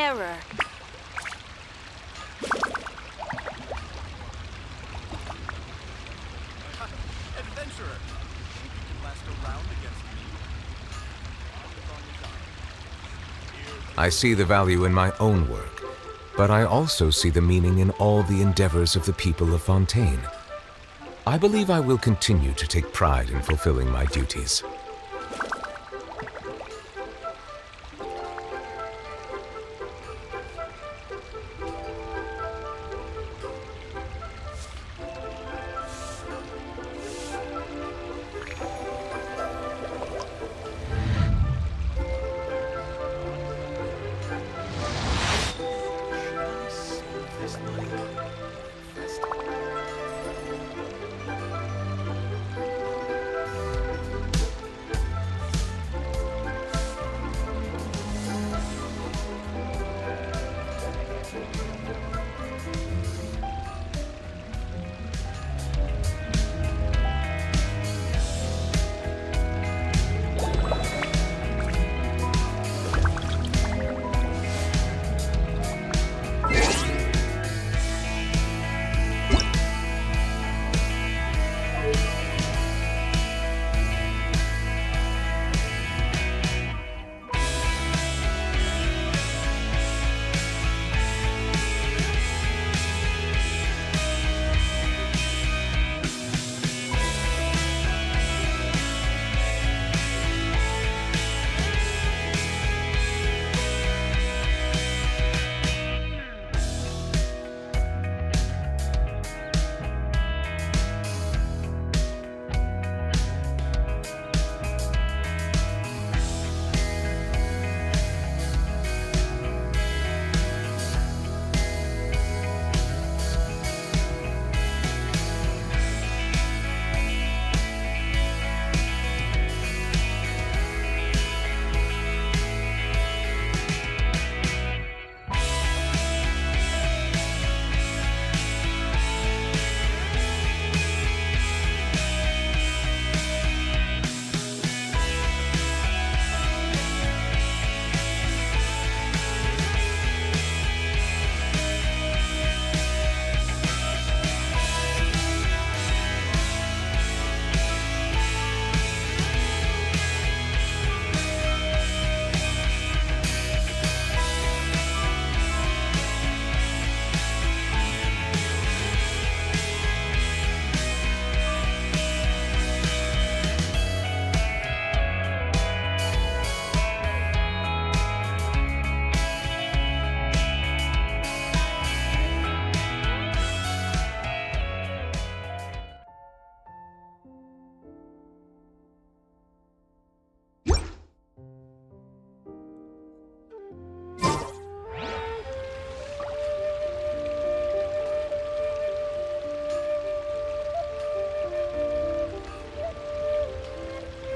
Error. Adventurer, think you can last a round against me? I see the value in my own work, but I also see the meaning in all the endeavors of the people of Fontaine. I believe I will continue to take pride in fulfilling my duties.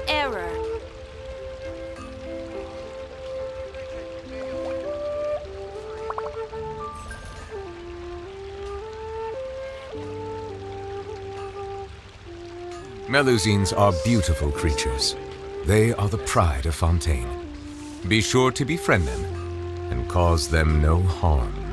Error. Melusines are beautiful creatures. They are the pride of Fontaine. Be sure to befriend them and cause them no harm.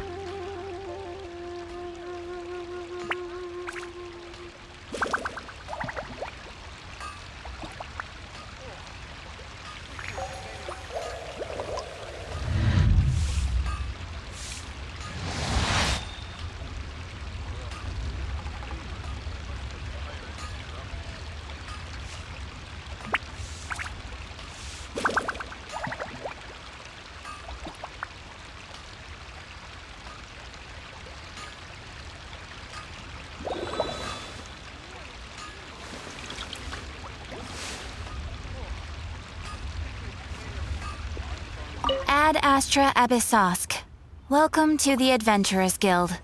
Ad Astra Abyssosk. Welcome to the Adventurers Guild.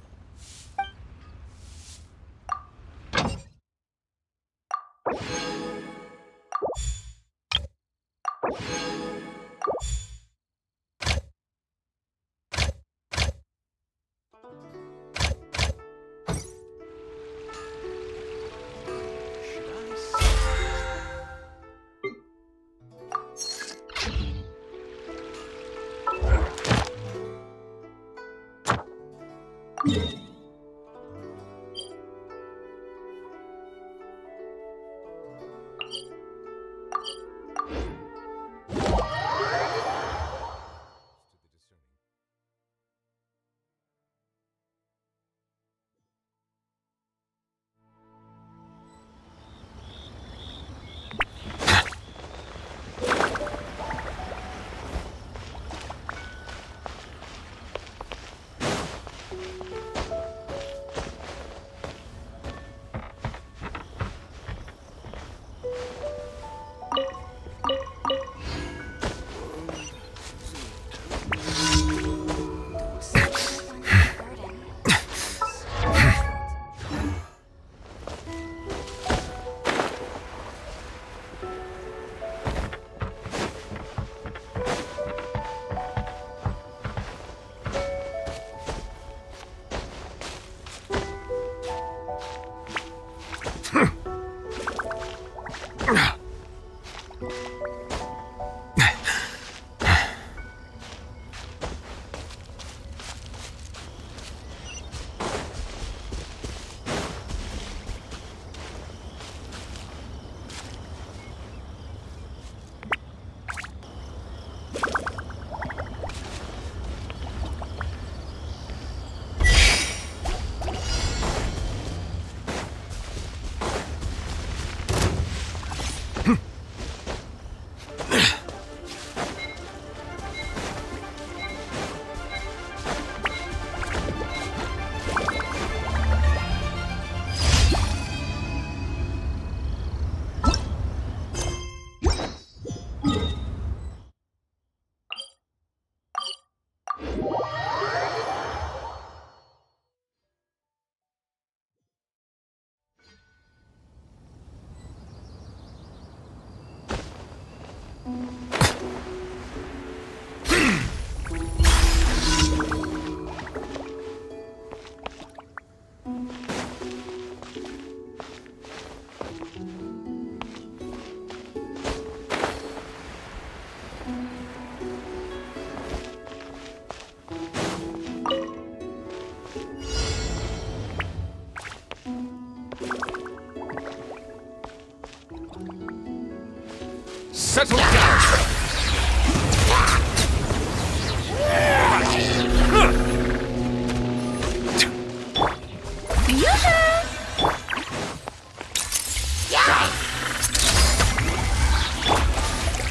Settle down!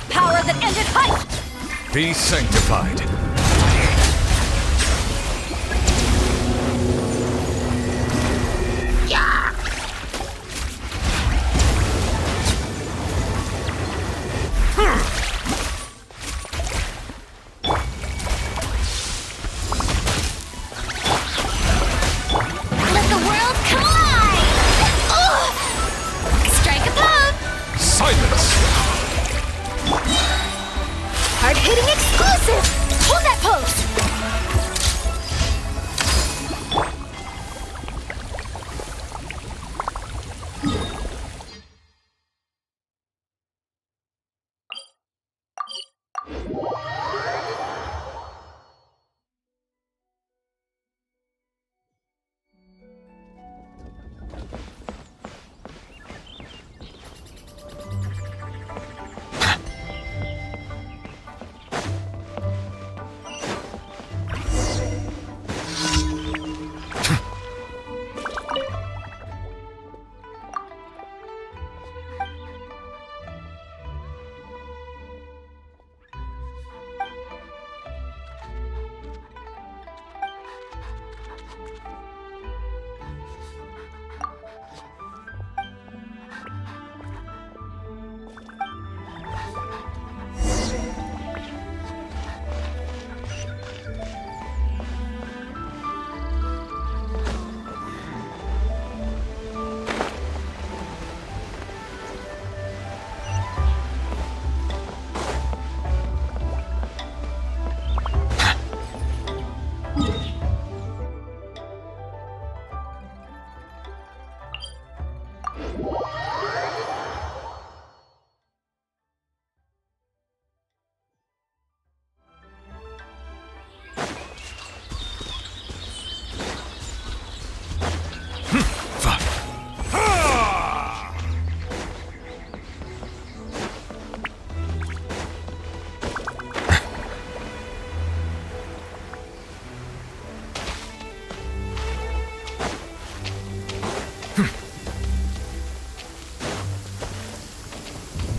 Power that ended height! Be sanctified. Let the world collide! Ugh! Strike a pose! Silence! Hard-hitting exclusive! Hold that pose!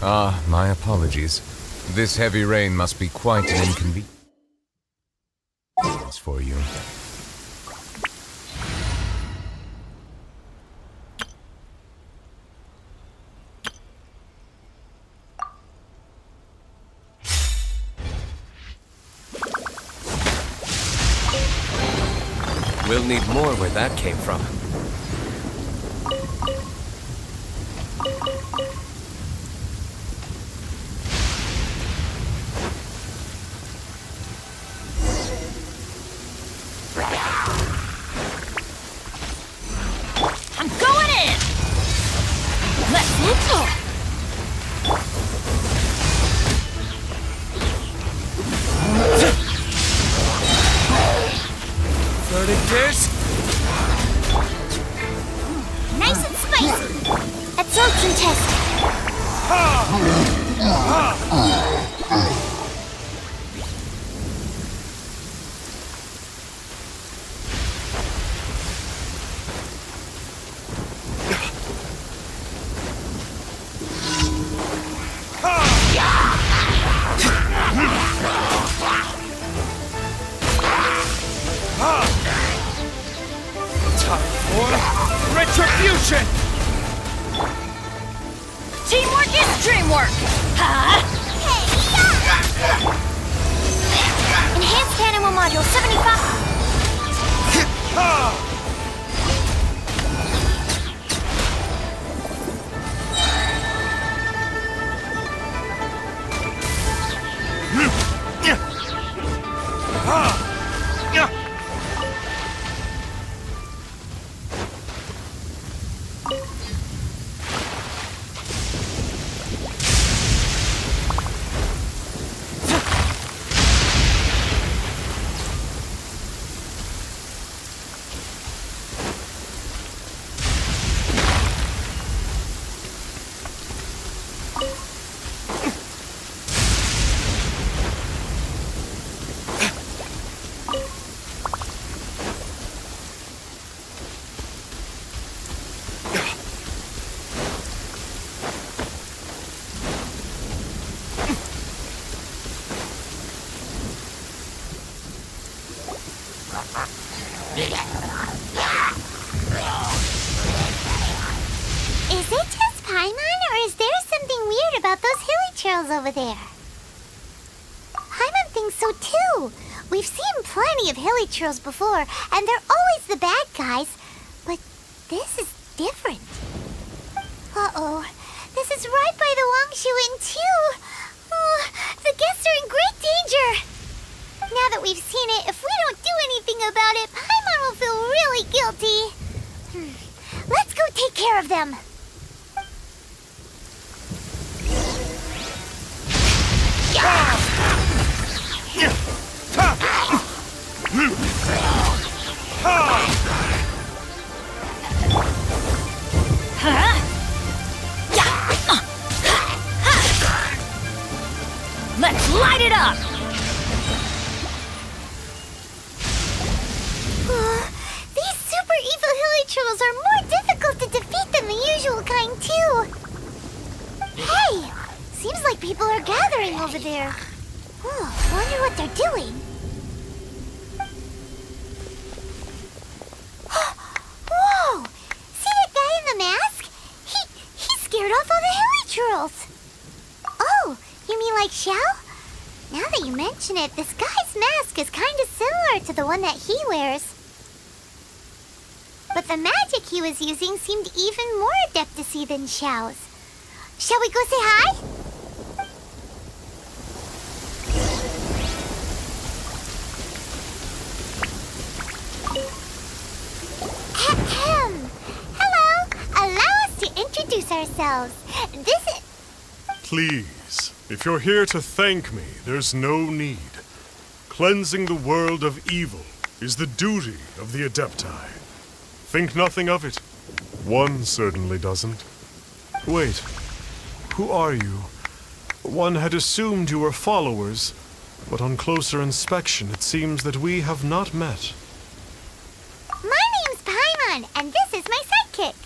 Ah, my apologies. This heavy rain must be quite an inconvenience for you. We'll need more where that came from. I'm going in! Let's move! Verdigers? Nice and spicy! Absorption test! Time for retribution! Teamwork is dreamwork! Enhanced Animal Module 75. Is it just Paimon, or is there something weird about those hilly trails over there? Paimon thinks so too. We've seen plenty of hilly trails before, and they're always the bad guys. But this is different. Uh-oh. This is right by the Wangshu Inn too. Oh, the guests are in great danger. Now that we've seen it, if we don't do anything about it, Paimon will feel really guilty. Let's go take care of them. Let's light it up! These super evil hilly trolls are more difficult to defeat than the usual kind, too. Hey! Seems like people are gathering over there. Oh, wonder what they're doing. Whoa! See that guy in the mask? He scared off all the hilly trolls. Oh, you mean like Xiao? Now that you mention it, this guy's mask is kind of similar to the one that he wears. But the magic he was using seemed even more adeptacy than Xiao's. Shall we go say hi? Ahem. Hello. Allow us to introduce ourselves. This is... Please, if you're here to thank me, there's no need. Cleansing the world of evil is the duty of the Adepti. Think nothing of it. One certainly doesn't. Wait, who are you? One had assumed you were followers, but on closer inspection it seems that we have not met. My name's Paimon, and this is my sidekick.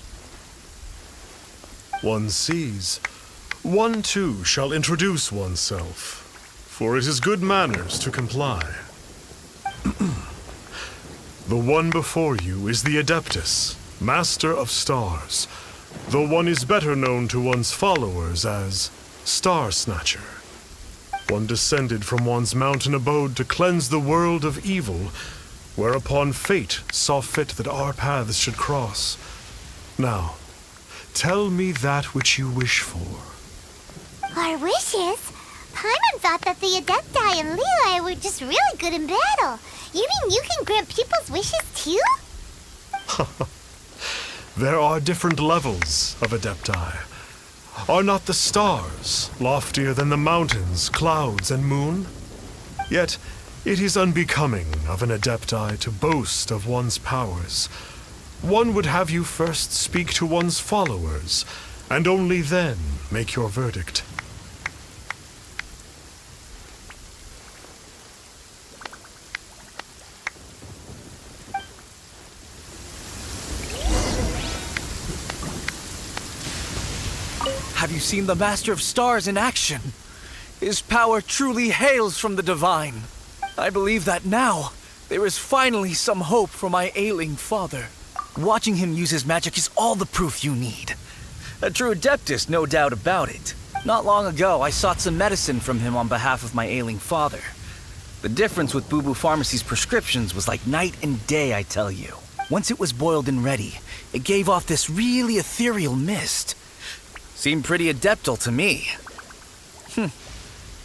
One sees. One too shall introduce oneself, for it is good manners to comply. The one before you is the Adeptus, Master of Stars, though one is better known to one's followers as Star Snatcher. One descended from one's mountain abode to cleanse the world of evil, whereupon fate saw fit that our paths should cross. Now, tell me that which you wish for. Our wishes? Paimon thought that the Adepti and Leela were just really good in battle. You mean you can grant people's wishes too? There are different levels of Adepti. Are not the stars loftier than the mountains, clouds, and moon? Yet, it is unbecoming of an Adepti to boast of one's powers. One would have you first speak to one's followers, and only then make your verdict. Have you seen the Master of Stars in action? His power truly hails from the divine. I believe that now, there is finally some hope for my ailing father. Watching him use his magic is all the proof you need. A true Adeptus, no doubt about it. Not long ago, I sought some medicine from him on behalf of my ailing father. The difference with Boo Boo Pharmacy's prescriptions was like night and day, I tell you. Once it was boiled and ready, it gave off this really ethereal mist. Seemed pretty adeptal to me.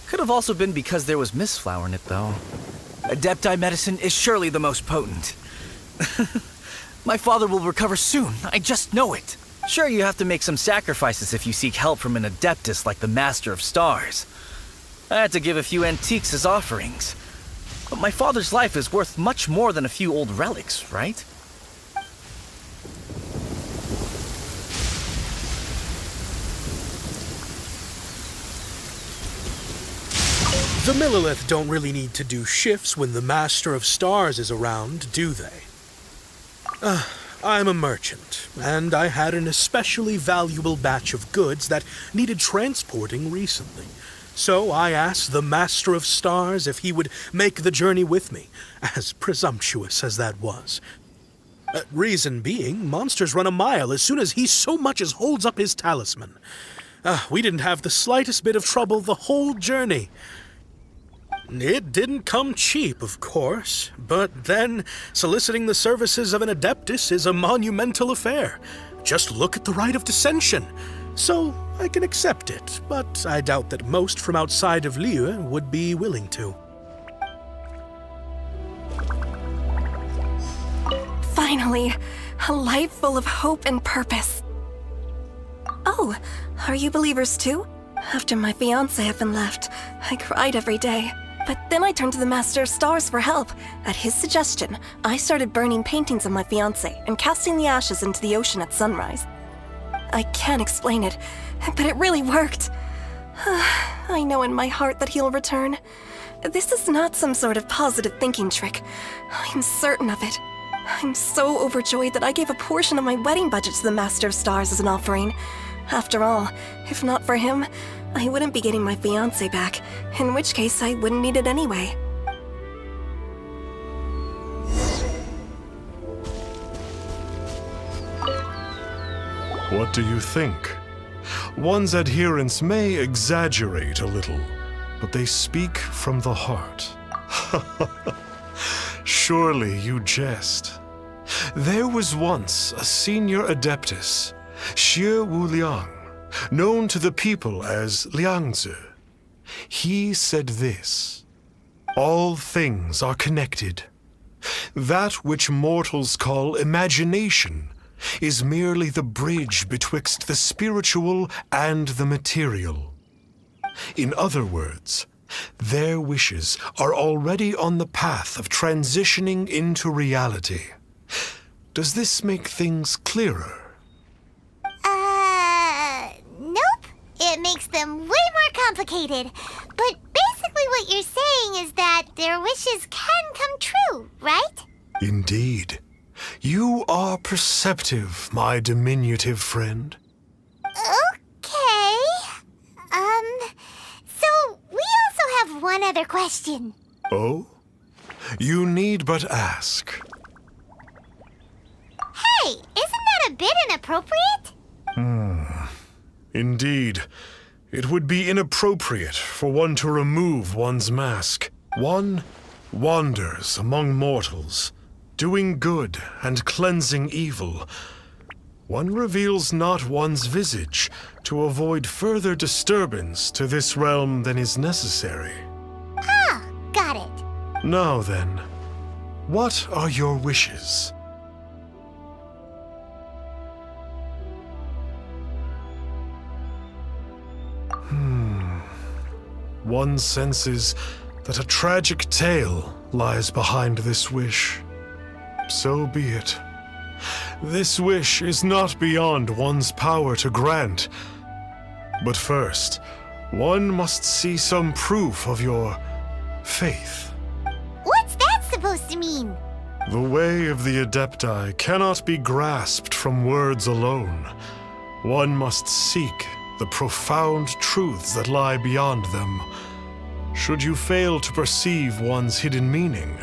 Could have also been because there was mistflower in it, though. Adepti medicine is surely the most potent. My father will recover soon, I just know it. Sure, you have to make some sacrifices if you seek help from an Adeptus like the Master of Stars. I had to give a few antiques as offerings. But my father's life is worth much more than a few old relics, right? The Millilith don't really need to do shifts when the Master of Stars is around, do they? I'm a merchant, and I had an especially valuable batch of goods that needed transporting recently. So I asked the Master of Stars if he would make the journey with me, as presumptuous as that was. Reason being, monsters run a mile as soon as he so much as holds up his talisman. We didn't have the slightest bit of trouble the whole journey. It didn't come cheap, of course, but then soliciting the services of an Adeptus is a monumental affair. Just look at the Rite of Dissension. So I can accept it, but I doubt that most from outside of Liyue would be willing to. Finally, a life full of hope and purpose. Oh, are you believers too? After my fiancé had been left, I cried every day. But then I turned to the Master of Stars for help. At his suggestion, I started burning paintings of my fiancé and casting the ashes into the ocean at sunrise. I can't explain it, but it really worked. I know in my heart that he'll return. This is not some sort of positive thinking trick. I'm certain of it. I'm so overjoyed that I gave a portion of my wedding budget to the Master of Stars as an offering. After all, if not for him, I wouldn't be getting my fiancé back, in which case I wouldn't need it anyway. What do you think? One's adherents may exaggerate a little, but they speak from the heart. Surely you jest. There was once a senior Adeptus, Xie Wuliang, known to the people as Liangzi. He said this: all things are connected. That which mortals call imagination is merely the bridge betwixt the spiritual and the material. In other words, their wishes are already on the path of transitioning into reality. Does this make things clearer? Nope. It makes them way more complicated. But basically what you're saying is that their wishes can come true, right? Indeed. You are perceptive, my diminutive friend. Okay. one other question. Oh? You need but ask. Hey, isn't that a bit inappropriate? Indeed, it would be inappropriate for one to remove one's mask. One wanders among mortals, doing good and cleansing evil. One reveals not one's visage to avoid further disturbance to this realm than is necessary. Ah, got it. Now then, what are your wishes? One senses that a tragic tale lies behind this wish. So be it. This wish is not beyond one's power to grant. But first, one must see some proof of your faith. What's that supposed to mean? The way of the Adepti cannot be grasped from words alone. One must seek the profound truths that lie beyond them. Should you fail to perceive one's hidden meaning,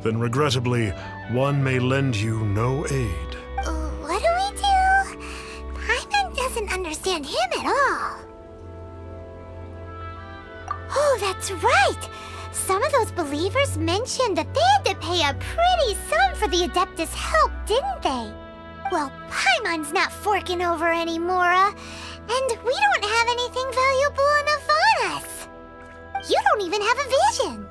then regrettably, one may lend you no aid. What do we do? Paimon doesn't understand him at all. Oh, that's right! Some of those believers mentioned that they had to pay a pretty sum for the Adeptus' help, didn't they? Well, Paimon's not forking over anymore, and we don't have anything valuable enough on us. You don't even have a vision.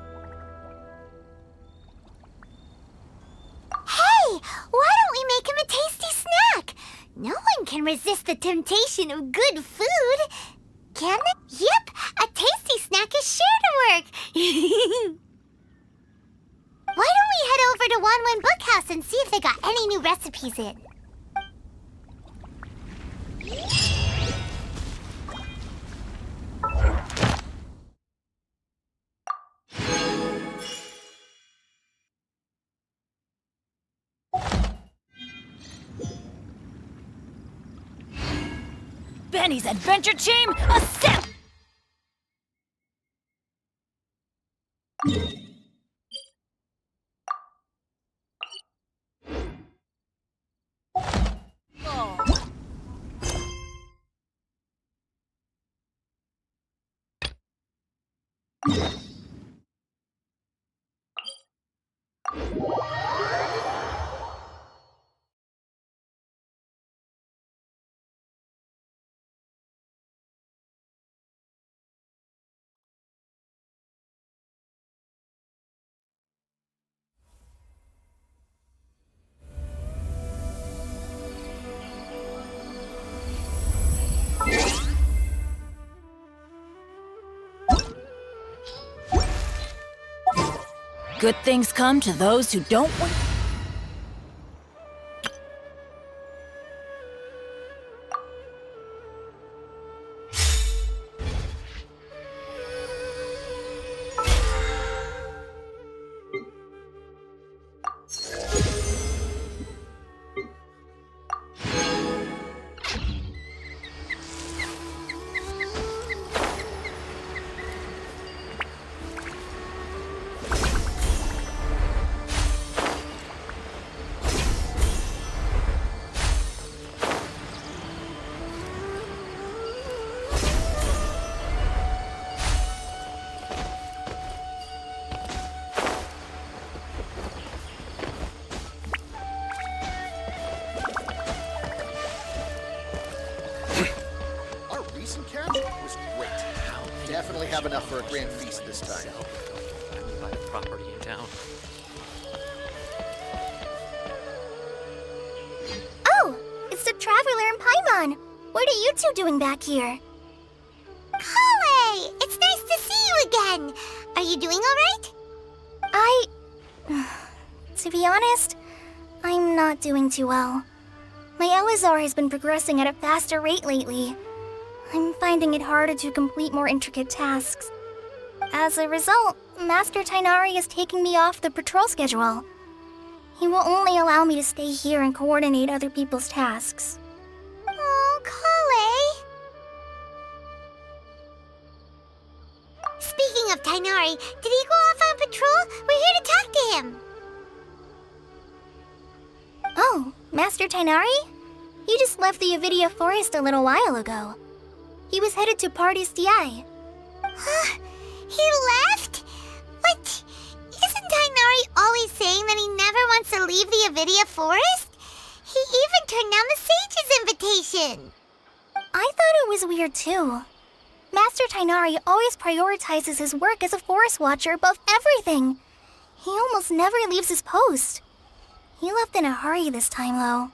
Hey, why don't we make him a tasty snack? No one can resist the temptation of good food. Can they? Yep, a tasty snack is sure to work. Why don't we head over to Wanwen Bookhouse and see if they got any new recipes in? Benny's adventure team, assemble! Good things come to those who don't wait. Definitely have enough for a grand feast this time. Buy a property in town. Oh, it's the Traveler and Paimon. What are you two doing back here? Kale, it's nice to see you again. Are you doing all right? To be honest, I'm not doing too well. My Elazar has been progressing at a faster rate lately. I'm finding it harder to complete more intricate tasks. As a result, Master Tainari is taking me off the patrol schedule. He will only allow me to stay here and coordinate other people's tasks. Oh, Kale. Speaking of Tainari, Tainari. Did he go off on patrol? We're here to talk to him. Oh, Master Tainari? He just left the Avidia Forest a little while ago. He was headed to Party's DI. He left? But isn't Tainari always saying that he never wants to leave the Avidia Forest? He even turned down the Sage's invitation. I thought it was weird too. Master Tainari always prioritizes his work as a forest watcher above everything. He almost never leaves his post. He left in a hurry this time, though.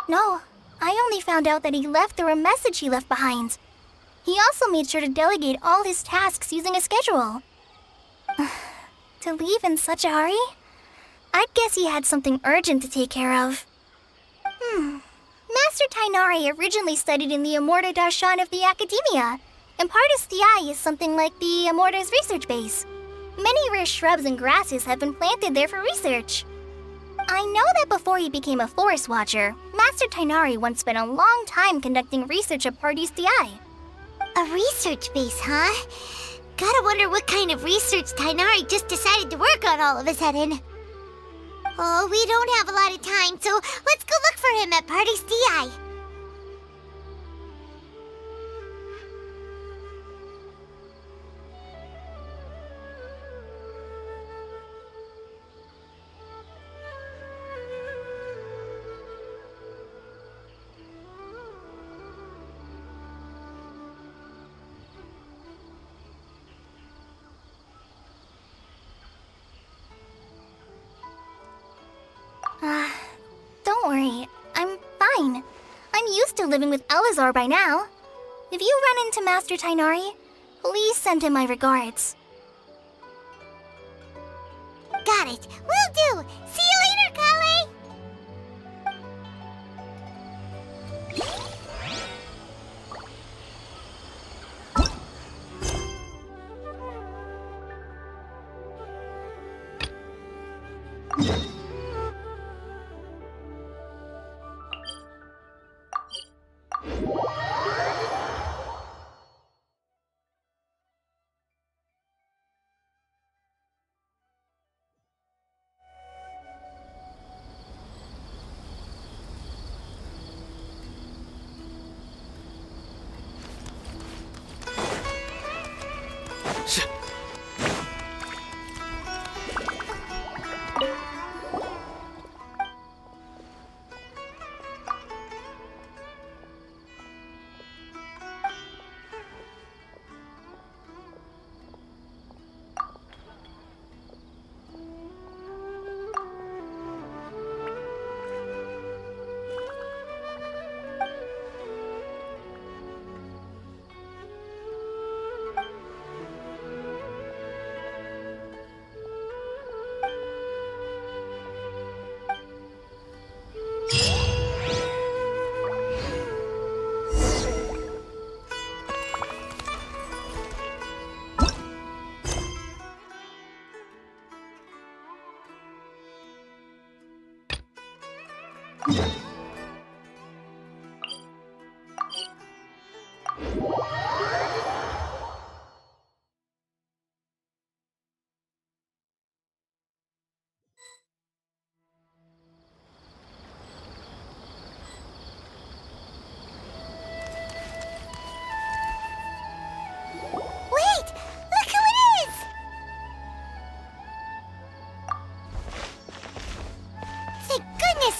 No, I only found out that he left through a message he left behind. He also made sure to delegate all his tasks using a schedule. To leave in such a hurry? I'd guess he had something urgent to take care of. Master Tainari originally studied in the Immorta Darshan of the Academia, and Partis DI is something like the Immorta's research base. Many rare shrubs and grasses have been planted there for research. I know that before he became a forest watcher, Master Tainari once spent a long time conducting research at Party's DI. A research base, huh? Gotta wonder what kind of research Tainari just decided to work on all of a sudden. Oh, we don't have a lot of time, so let's go look for him at Party's DI. Don't worry, I'm fine. I'm used to living with Elazar by now. If you run into Master Tainari, please send him my regards. Got it. Will do. See you later, Kale.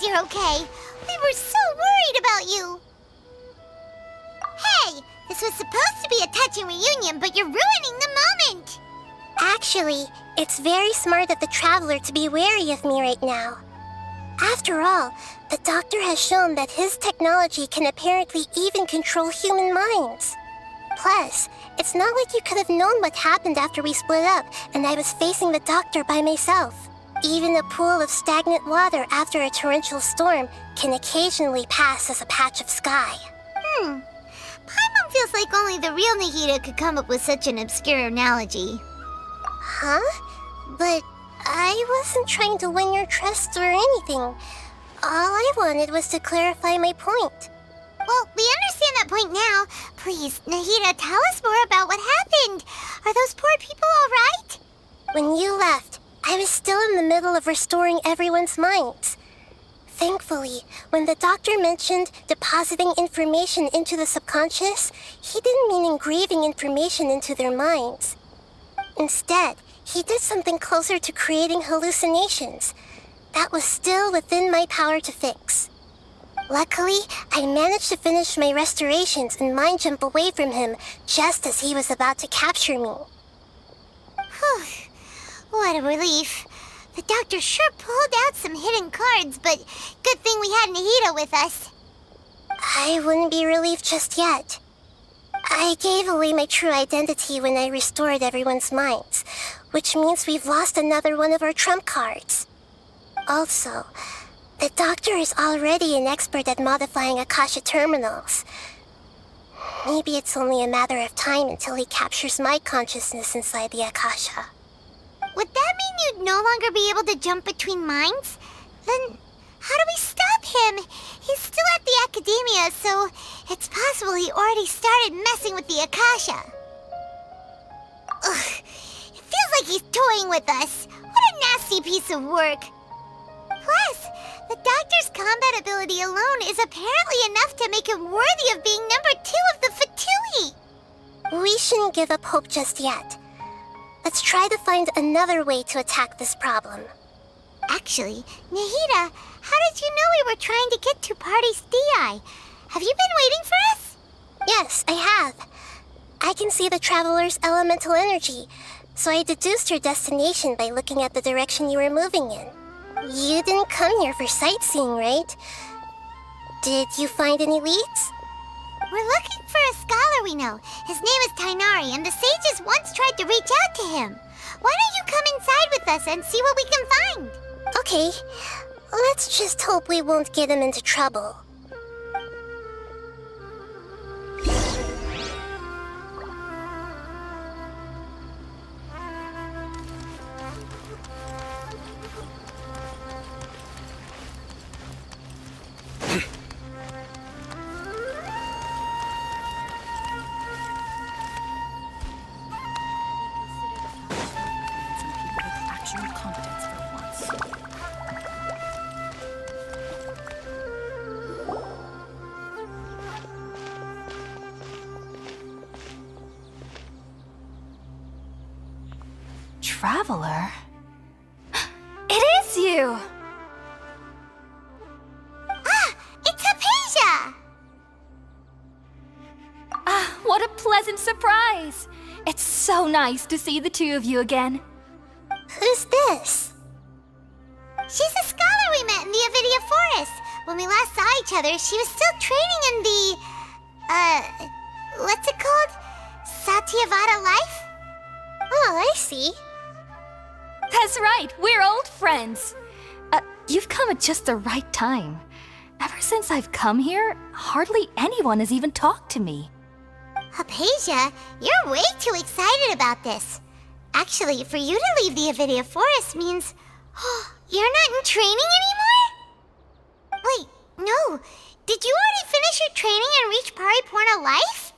You're okay. We were so worried about you. Hey, this was supposed to be a touching reunion, but you're ruining the moment. Actually, it's very smart of the Traveler to be wary of me right now. After all, the doctor has shown that his technology can apparently even control human minds. Plus, it's not like you could have known what happened after we split up and I was facing the doctor by myself. Even a pool of stagnant water after a torrential storm can occasionally pass as a patch of sky. Paimon feels like only the real Nahida could come up with such an obscure analogy. Huh? But I wasn't trying to win your trust or anything. All I wanted was to clarify my point. Well, we understand that point now. Please, Nahida, tell us more about what happened. Are those poor people all right? When you left, I was still in the middle of restoring everyone's minds. Thankfully, when the doctor mentioned depositing information into the subconscious, he didn't mean engraving information into their minds. Instead, he did something closer to creating hallucinations. That was still within my power to fix. Luckily, I managed to finish my restorations and mind jump away from him just as he was about to capture me. Whew. What a relief. The doctor sure pulled out some hidden cards, but good thing we had Nahida with us. I wouldn't be relieved just yet. I gave away my true identity when I restored everyone's minds, which means we've lost another one of our trump cards. Also, the doctor is already an expert at modifying Akasha terminals. Maybe it's only a matter of time until he captures my consciousness inside the Akasha. Would that mean you'd no longer be able to jump between minds? Then how do we stop him? He's still at the academia, so it's possible he already started messing with the Akasha. Ugh, it feels like he's toying with us. What a nasty piece of work. Plus, the doctor's combat ability alone is apparently enough to make him worthy of being number 2 of the Fatui. We shouldn't give up hope just yet. Let's try to find another way to attack this problem. Actually, Nahida, how did you know we were trying to get to Party's DI? Have you been waiting for us? Yes, I have. I can see the traveler's elemental energy, so I deduced your destination by looking at the direction you were moving in. You didn't come here for sightseeing, right? Did you find any leads? We're looking for a scholar we know. His name is Tainari, and the sages once tried to reach out to him. Why don't you come inside with us and see what we can find? Okay, let's just hope we won't get him into trouble. Traveler? It is you! It's Hypatia! What a pleasant surprise! It's so nice to see the two of you again. Who's this? She's a scholar we met in the Avidia Forest. When we last saw each other, she was still training in the... what's it called? Satyavada life? Oh, I see. That's right, we're old friends. You've come at just the right time. Ever since I've come here, hardly anyone has even talked to me. Hypatia, you're way too excited about this. Actually, for you to leave the Avidia Forest means... you're not in training anymore? Wait, no. Did you already finish your training and reach Paripurna life?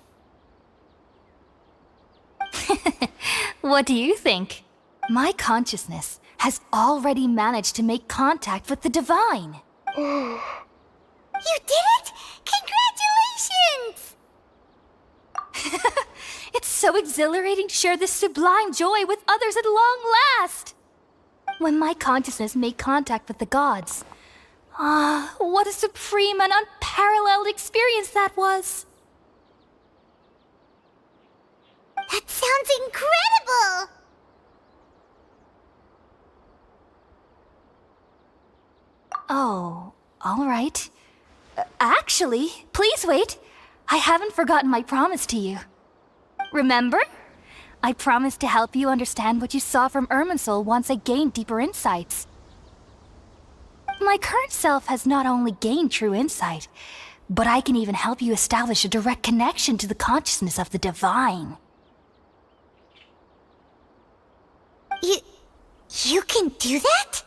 What do you think? My consciousness has already managed to make contact with the divine. You did it? Congratulations! It's so exhilarating to share this sublime joy with others at long last. When my consciousness made contact with the gods, what a supreme and unparalleled experience that was. That sounds incredible! Oh, all right. Actually, please wait. I haven't forgotten my promise to you. Remember? I promised to help you understand what you saw from Irminsul once I gained deeper insights. My current self has not only gained true insight, but I can even help you establish a direct connection to the consciousness of the divine. You can do that?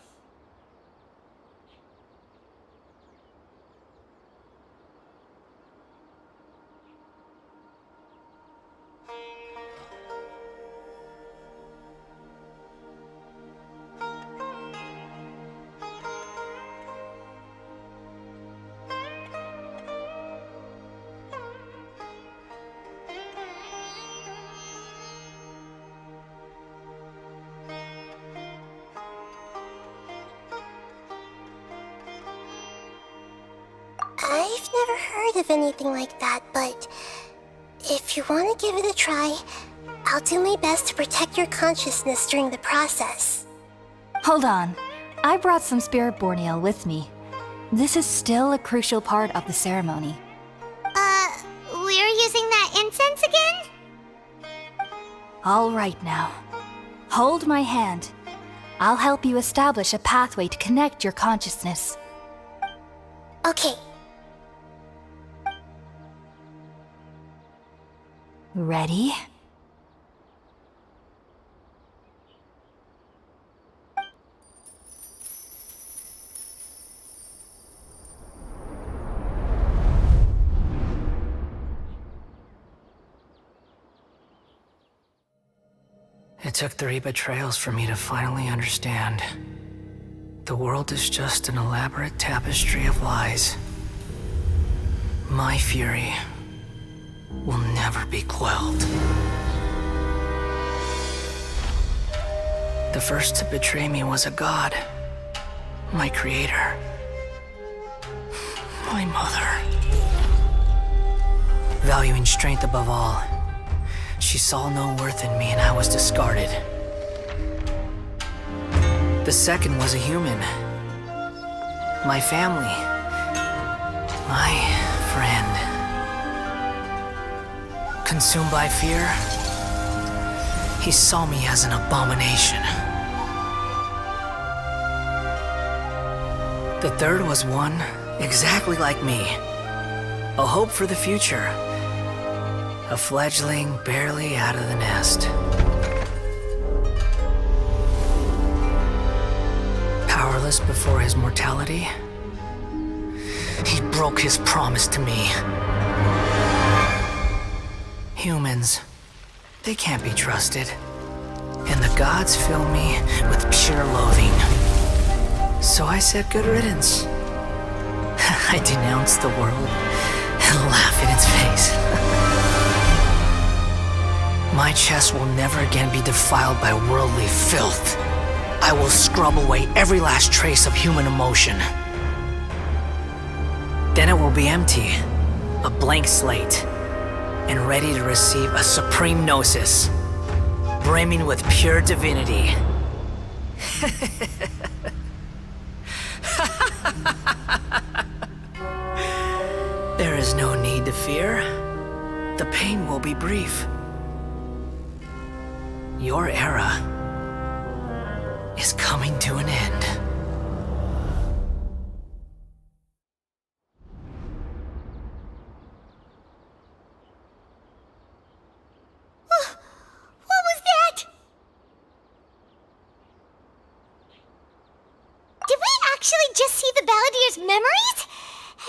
I've never heard of anything like that, but if you want to give it a try, I'll do my best to protect your consciousness during the process. Hold on. I brought some Spirit-born ale with me. This is still a crucial part of the ceremony. We're using that incense again? All right now. Hold my hand. I'll help you establish a pathway to connect your consciousness. Okay. Ready? It took 3 betrayals for me to finally understand. The world is just an elaborate tapestry of lies. My fury will never be quelled. The first to betray me was a god. My creator. My mother. Valuing strength above all, she saw no worth in me and I was discarded. The second was a human. My family. My friend. Consumed by fear, he saw me as an abomination. The third was one exactly like me. A hope for the future. A fledgling barely out of the nest. Powerless before his mortality, he broke his promise to me. Humans, they can't be trusted. And the gods fill me with pure loathing. So I said good riddance. I denounced the world and laugh in its face. My chest will never again be defiled by worldly filth. I will scrub away every last trace of human emotion. Then it will be empty, a blank slate, and ready to receive a supreme gnosis, brimming with pure divinity. There is no need to fear. The pain will be brief. Your era is coming to an end. What was that? Did we actually just see the Balladier's memories?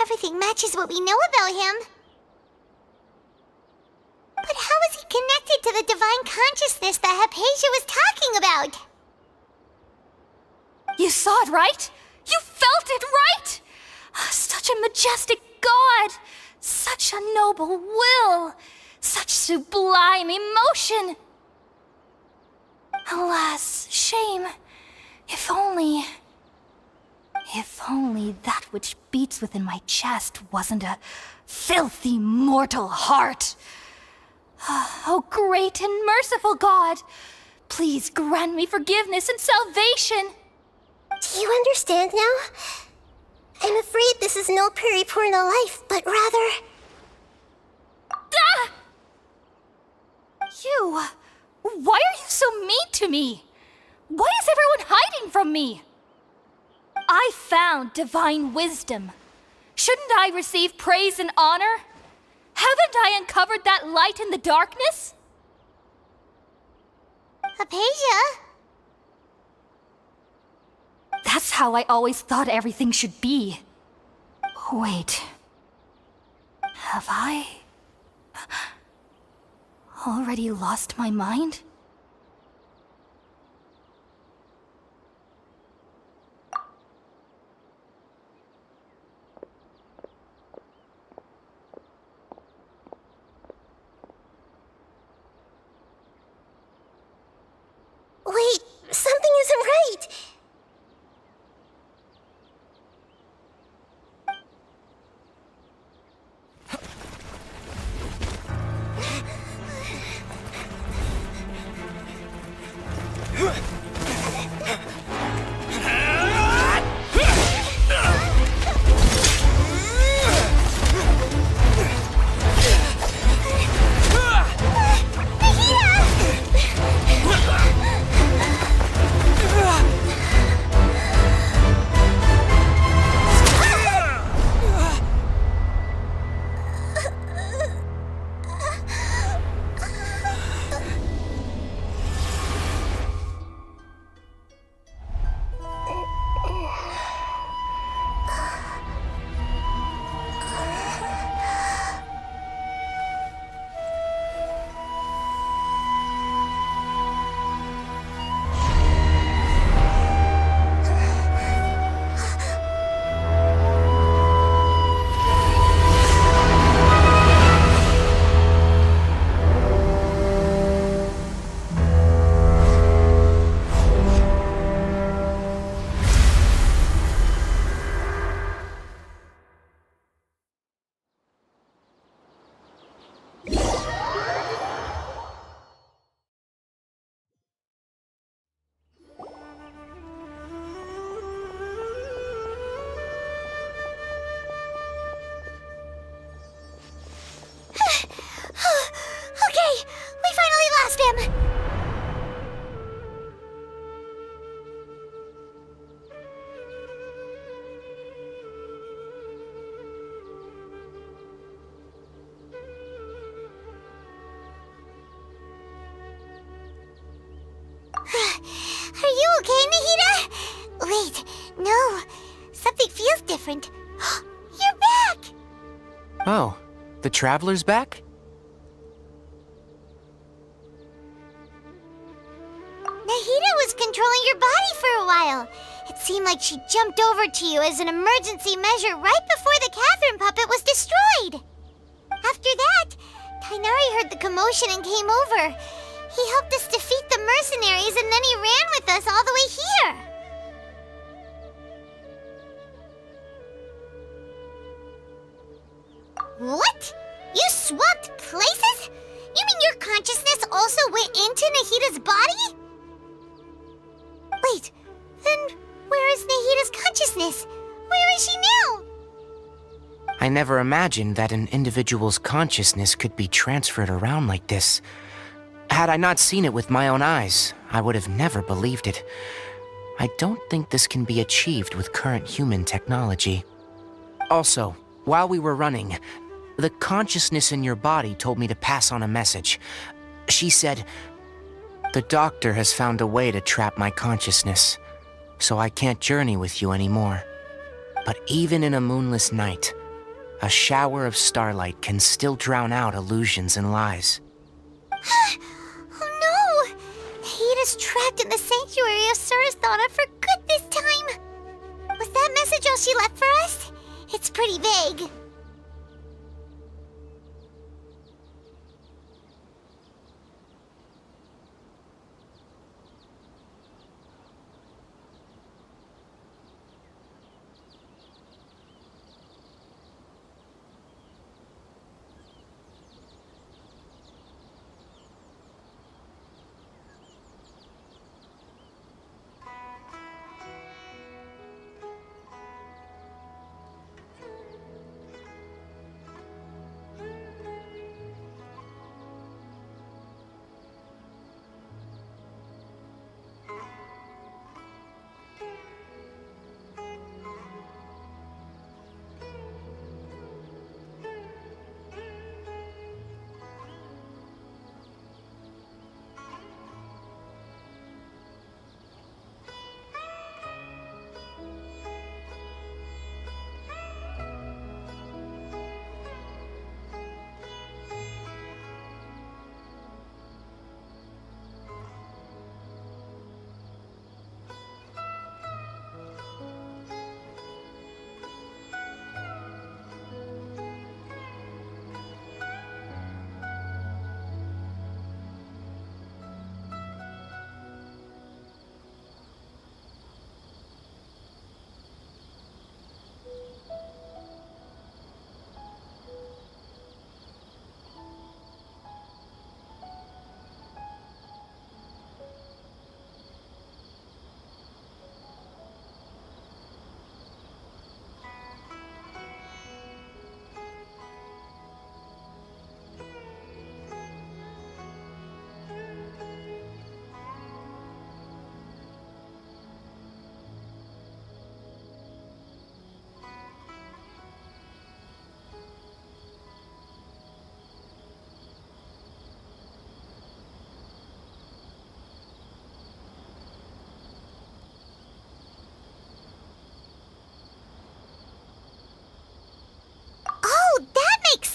Everything matches what we know about him. But how is he connected to the divine consciousness that Hypatia was talking about? You saw it, right? You felt it, right? Such a majestic god! Such a noble will! Such sublime emotion! Alas, shame. If only that which beats within my chest wasn't a filthy mortal heart. Oh, great and merciful God, please grant me forgiveness and salvation. Do you understand now? I'm afraid this is no periporno life, but rather... Ah! You! Why are you so mean to me? Why is everyone hiding from me? I found divine wisdom. Shouldn't I receive praise and honor? Haven't I uncovered that light in the darkness? Apasia? That's how I always thought everything should be. Wait. Have I already lost my mind? Wait, something isn't right. Okay, we finally lost him! Are you okay, Nahida? Wait, no. Something feels different. You're back! Oh, the Traveler's back? Nahida was controlling your body for a while. It seemed like she jumped over to you as an emergency measure right before the Catherine puppet was destroyed. After that, Tainari heard the commotion and came over. He helped us defeat the mercenaries and then he ran with us all the way here. What? You swapped places? You mean your consciousness also went into Nahida's body? Wait, then where is Nahida's consciousness? Where is she now? I never imagined that an individual's consciousness could be transferred around like this. Had I not seen it with my own eyes, I would have never believed it. I don't think this can be achieved with current human technology. Also, while we were running, the consciousness in your body told me to pass on a message. She said, "The doctor has found a way to trap my consciousness, so I can't journey with you anymore. But even in a moonless night, a shower of starlight can still drown out illusions and lies." Oh no! Nahida's trapped in the sanctuary of Surasthana for good this time! Was that message all she left for us? It's pretty vague.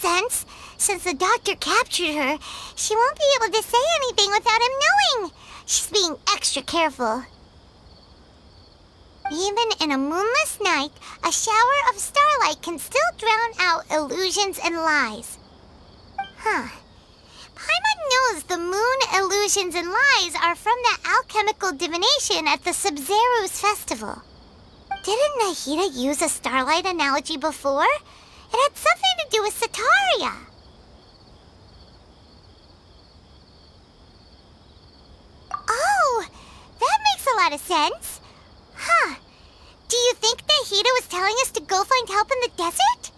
sense. Since the doctor captured her, she won't be able to say anything without him knowing. She's being extra careful. Even in a moonless night, a shower of starlight can still drown out illusions and lies. Huh. Paimon knows the moon illusions and lies are from the alchemical divination at the Sub-Zero's festival. Didn't Nahida use a starlight analogy before? It had something to do with Sataria. Oh, that makes a lot of sense. Huh. Do you think Nahida was telling us to go find help in the desert?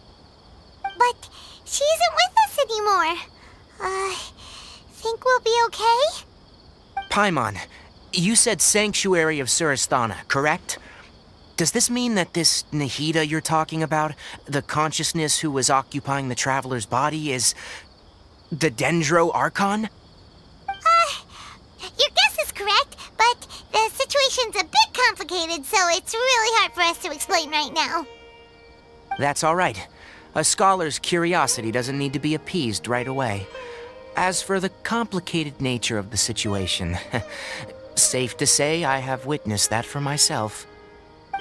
But she isn't with us anymore. Think we'll be okay? Paimon, you said Sanctuary of Surasthana, correct? Does this mean that this Nahida you're talking about, the consciousness who was occupying the traveler's body, is the Dendro Archon? Your guess is correct, but the situation's a bit complicated, so it's really hard for us to explain right now. That's all right. A scholar's curiosity doesn't need to be appeased right away. As for the complicated nature of the situation, safe to say I have witnessed that for myself.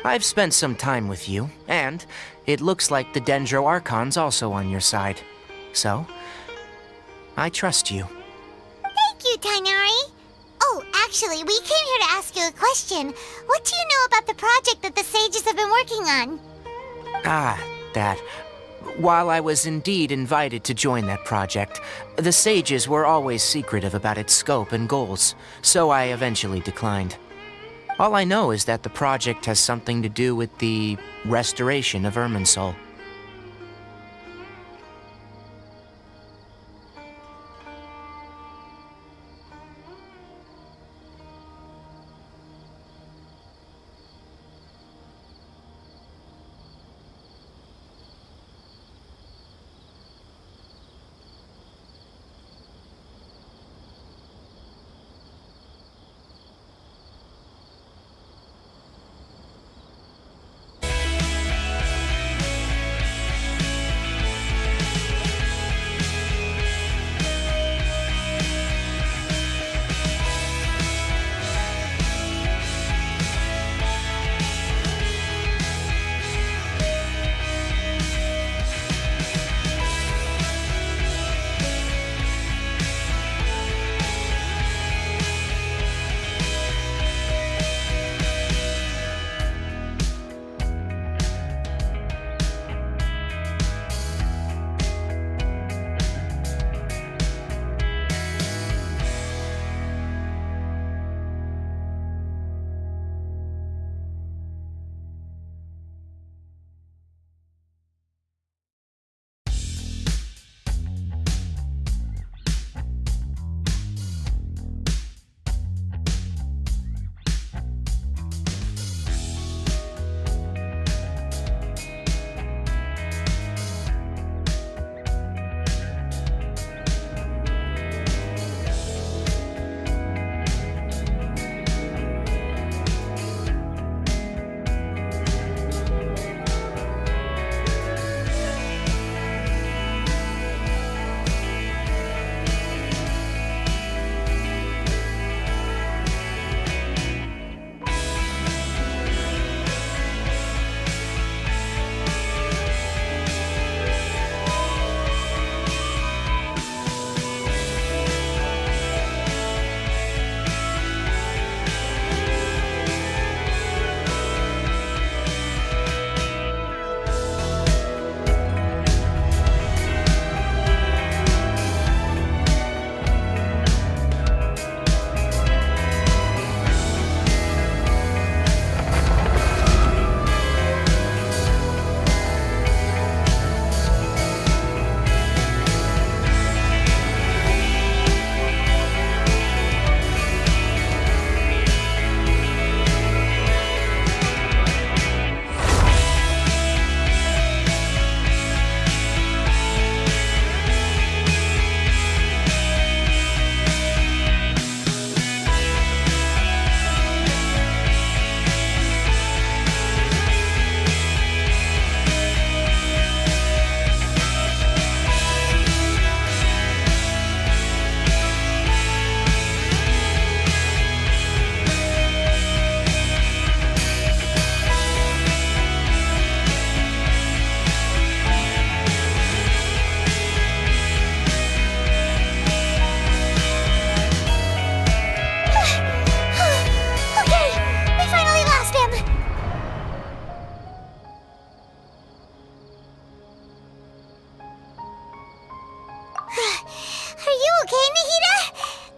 I've spent some time with you, and it looks like the Dendro Archon's also on your side. So, I trust you. Thank you, Tainari. Oh, actually, we came here to ask you a question. What do you know about the project that the sages have been working on? Ah, that. While I was indeed invited to join that project, the sages were always secretive about its scope and goals, so I eventually declined. All I know is that the project has something to do with the restoration of Irminsul.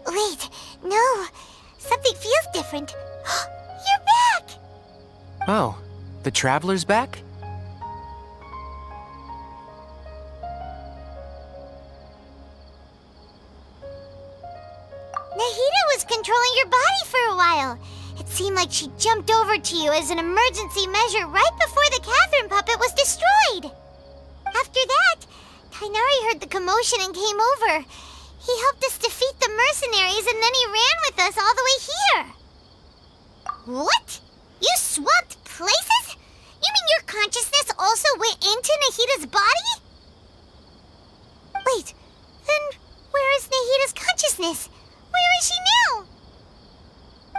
Wait, no. Something feels different. You're back! Oh, the Traveler's back? Nahida was controlling your body for a while. It seemed like she jumped over to you as an emergency measure right before the Catherine puppet was destroyed. After that, Tainari heard the commotion and came over. He helped us defeat the mercenaries and then he ran with us all the way here. What? You swapped places? You mean your consciousness also went into Nahida's body? Wait, then where is Nahida's consciousness? Where is she now?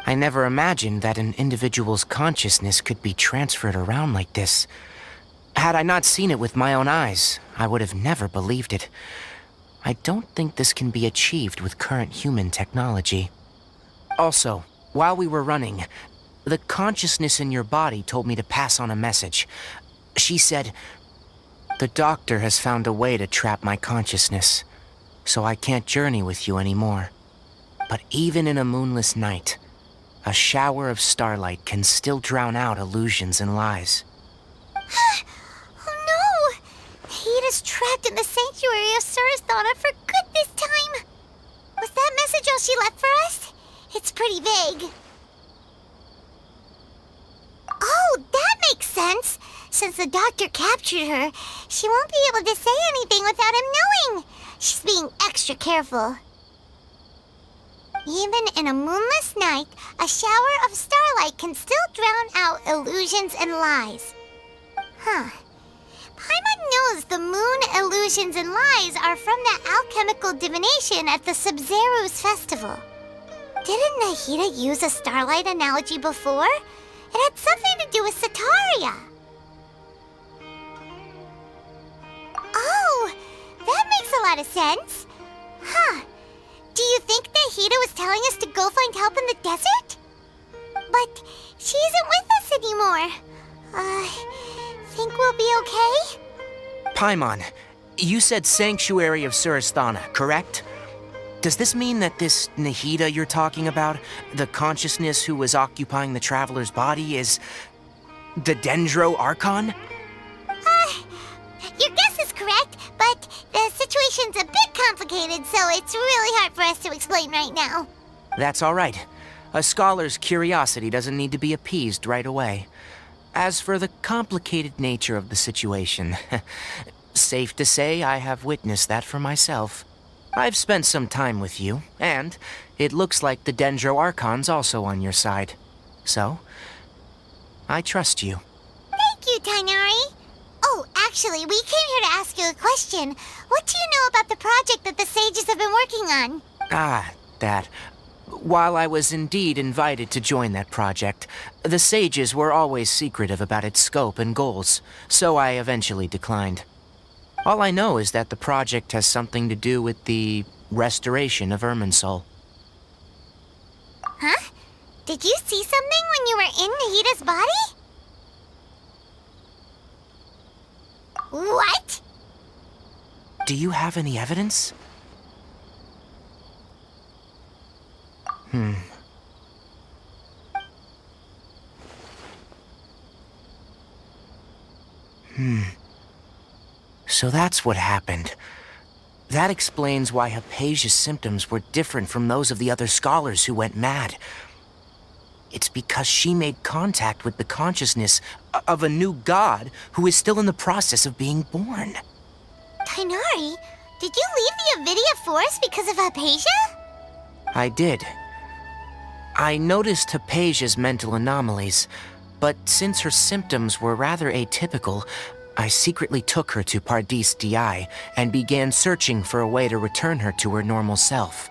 I never imagined that an individual's consciousness could be transferred around like this. Had I not seen it with my own eyes, I would have never believed it. I don't think this can be achieved with current human technology. Also, while we were running, the consciousness in your body told me to pass on a message. She said, "The doctor has found a way to trap my consciousness, so I can't journey with you anymore. But even in a moonless night, a shower of starlight can still drown out illusions and lies." Oh no! Nahida's trapped in the sanctuary of Surasthana for good this time. Was that message all she left for us? It's pretty vague. Oh, that makes sense. Since the doctor captured her, she won't be able to say anything without him knowing. She's being extra careful. Even in a moonless night, a shower of starlight can still drown out illusions and lies. Huh. Paimon knows the moon illusions and lies are from the alchemical divination at the Sub-Zero's festival. Didn't Nahida use a starlight analogy before? It had something to do with Sataria. Oh, that makes a lot of sense. Huh. Do you think Nahida was telling us to go find help in the desert? But she isn't with us anymore. Think we'll be okay? Paimon, you said Sanctuary of Surasthana, correct? Does this mean that this Nahida you're talking about, the consciousness who was occupying the Traveler's body, is the Dendro Archon? Your guess is correct, but the situation's a bit complicated, so it's really hard for us to explain right now. That's all right. A scholar's curiosity doesn't need to be appeased right away. As for the complicated nature of the situation, safe to say I have witnessed that for myself. I've spent some time with you, and it looks like the Dendro Archon's also on your side. So, I trust you. Thank you, Tainari. Oh, actually, we came here to ask you a question. What do you know about the project that the sages have been working on? That. While I was indeed invited to join that project, the sages were always secretive about its scope and goals, so I eventually declined. All I know is that the project has something to do with the restoration of Irminsul. Huh? Did you see something when you were in Nahida's body? What? Do you have any evidence? So that's what happened. That explains why Hypatia's symptoms were different from those of the other scholars who went mad. It's because she made contact with the consciousness of a new god who is still in the process of being born. Tainari, did you leave the Avidia Forest because of Hypatia? I did. I noticed Hypatia's mental anomalies, but since her symptoms were rather atypical, I secretly took her to Pardis Di and began searching for a way to return her to her normal self.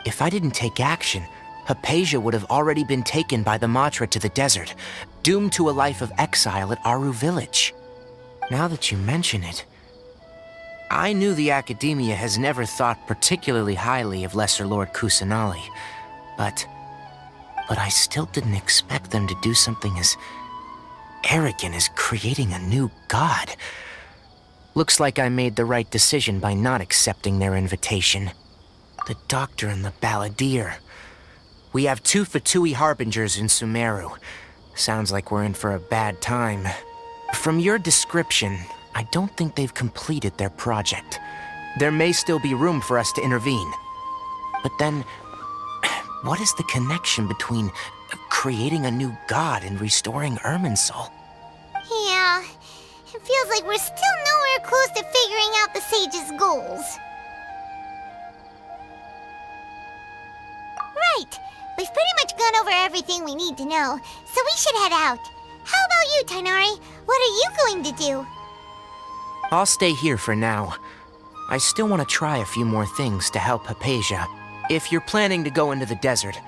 If I didn't take action, Hypatia would have already been taken by the Matra to the desert, doomed to a life of exile at Aru Village. Now that you mention it, I knew the Academia has never thought particularly highly of Lesser Lord Kusanali, but I still didn't expect them to do something as arrogant as creating a new god. Looks like I made the right decision by not accepting their invitation. The Doctor and the Balladeer. We have 2 Fatui Harbingers in Sumeru. Sounds like we're in for a bad time. From your description, I don't think they've completed their project. There may still be room for us to intervene. But then, what is the connection between creating a new god and restoring Irminsul? Yeah, it feels like we're still nowhere close to figuring out the sage's goals. Right, we've pretty much gone over everything we need to know, so we should head out. How about you, Tighnari? What are you going to do? I'll stay here for now. I still want to try a few more things to help Hypatia. If you're planning to go into the desert,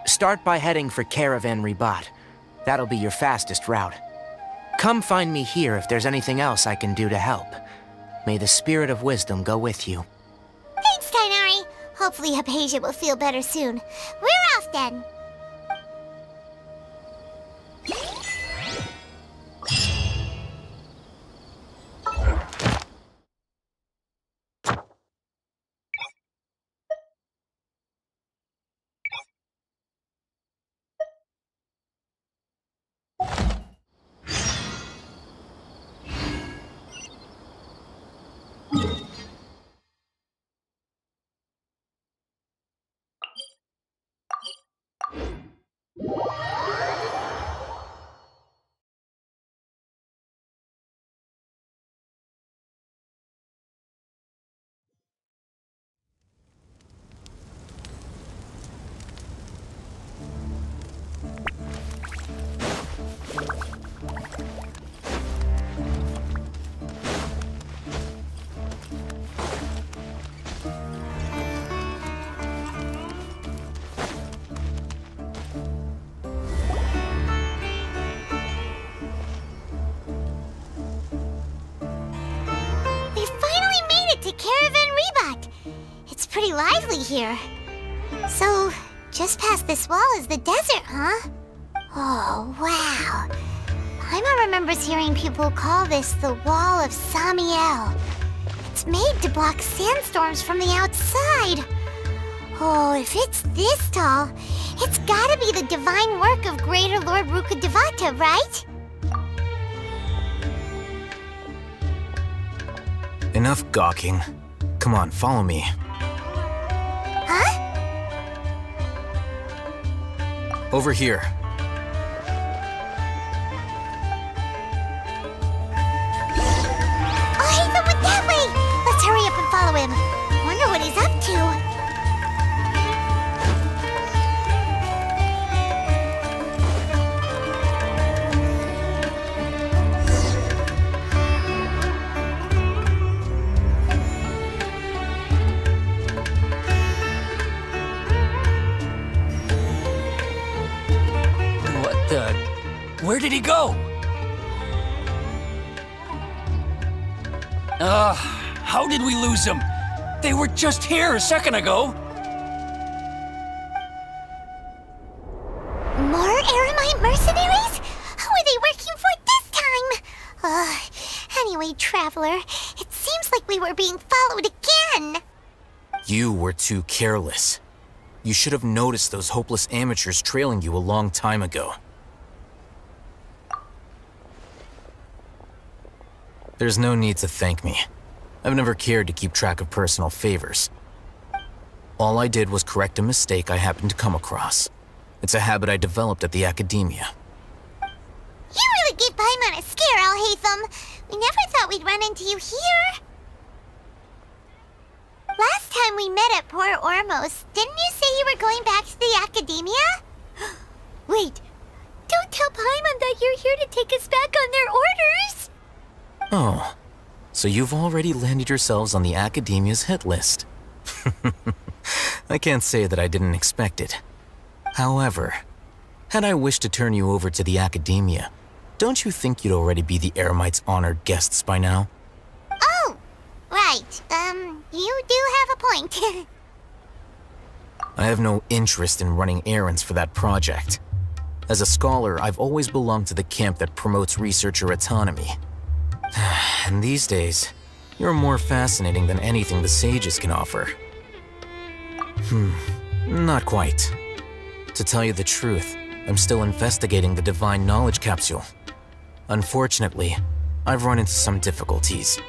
start by heading for Caravan Ribat. That'll be your fastest route. Come find me here if there's anything else I can do to help. May the spirit of wisdom go with you. Thanks, Tighnari. Hopefully Hypatia will feel better soon. We're off then. Pretty lively here. So, just past this wall is the desert, huh? Oh, wow. Paimon remembers hearing people call this the Wall of Samiel. It's made to block sandstorms from the outside. Oh, if it's this tall, it's gotta be the divine work of Greater Lord Rukkhadevata, right? Enough gawking. Come on, follow me. Huh? Over here. Oh, Hatham went that way! Let's hurry up and follow him. Wonder what he's up to. Where did he go? How did we lose him? They were just here a second ago. More Eremite mercenaries? Who are they working for this time? Anyway, Traveler, it seems like we were being followed again. You were too careless. You should have noticed those hopeless amateurs trailing you a long time ago. There's no need to thank me. I've never cared to keep track of personal favors. All I did was correct a mistake I happened to come across. It's a habit I developed at the academia. You really gave Paimon a scare, Alhaitham. We never thought we'd run into you here. Last time we met at Port Ormos, didn't you say you were going back to the academia? Wait, don't tell Paimon that you're here to take us back on their orders! Oh, so you've already landed yourselves on the academia's hit list. I can't say that I didn't expect it. However, had I wished to turn you over to the academia, don't you think you'd already be the Eremites' honored guests by now? Oh, right. You do have a point. I have no interest in running errands for that project. As a scholar, I've always belonged to the camp that promotes researcher autonomy. And these days, you're more fascinating than anything the sages can offer. Not quite. To tell you the truth, I'm still investigating the Divine Knowledge Capsule. Unfortunately, I've run into some difficulties.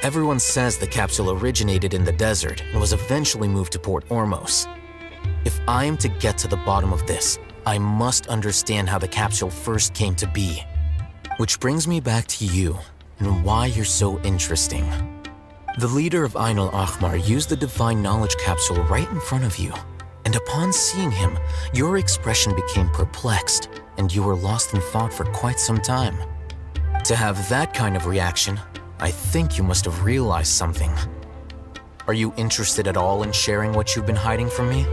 Everyone says the capsule originated in the desert and was eventually moved to Port Ormos. If I am to get to the bottom of this, I must understand how the capsule first came to be. Which brings me back to you and why you're so interesting. The leader of Ainul Ahmar used the Divine Knowledge Capsule right in front of you, and upon seeing him, your expression became perplexed, and you were lost in thought for quite some time. To have that kind of reaction, I think you must have realized something. Are you interested at all in sharing what you've been hiding from me?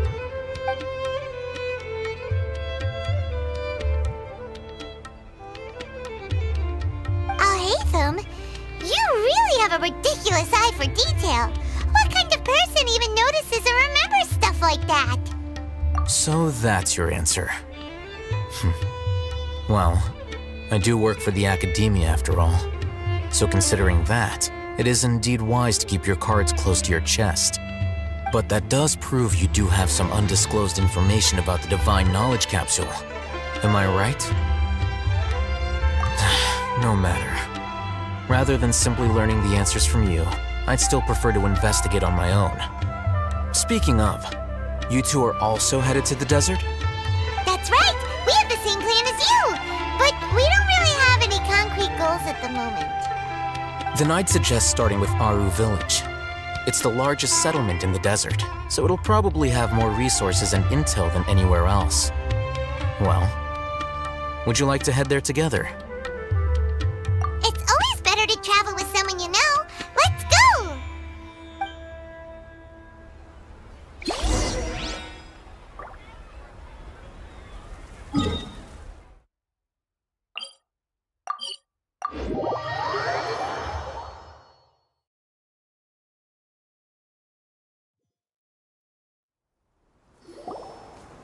Alhaitham, you really have a ridiculous eye for detail. What kind of person even notices or remembers stuff like that? So that's your answer. Well, I do work for the Academia after all. So considering that, it is indeed wise to keep your cards close to your chest. But that does prove you do have some undisclosed information about the Divine Knowledge Capsule. Am I right? No matter. Rather than simply learning the answers from you, I'd still prefer to investigate on my own. Speaking of, you two are also headed to the desert? That's right! We have the same plan as you! But we don't really have any concrete goals at the moment. Then I'd suggest starting with Aru Village. It's the largest settlement in the desert, so it'll probably have more resources and intel than anywhere else. Well, would you like to head there together? It's always better to travel with someone you know. Let's go!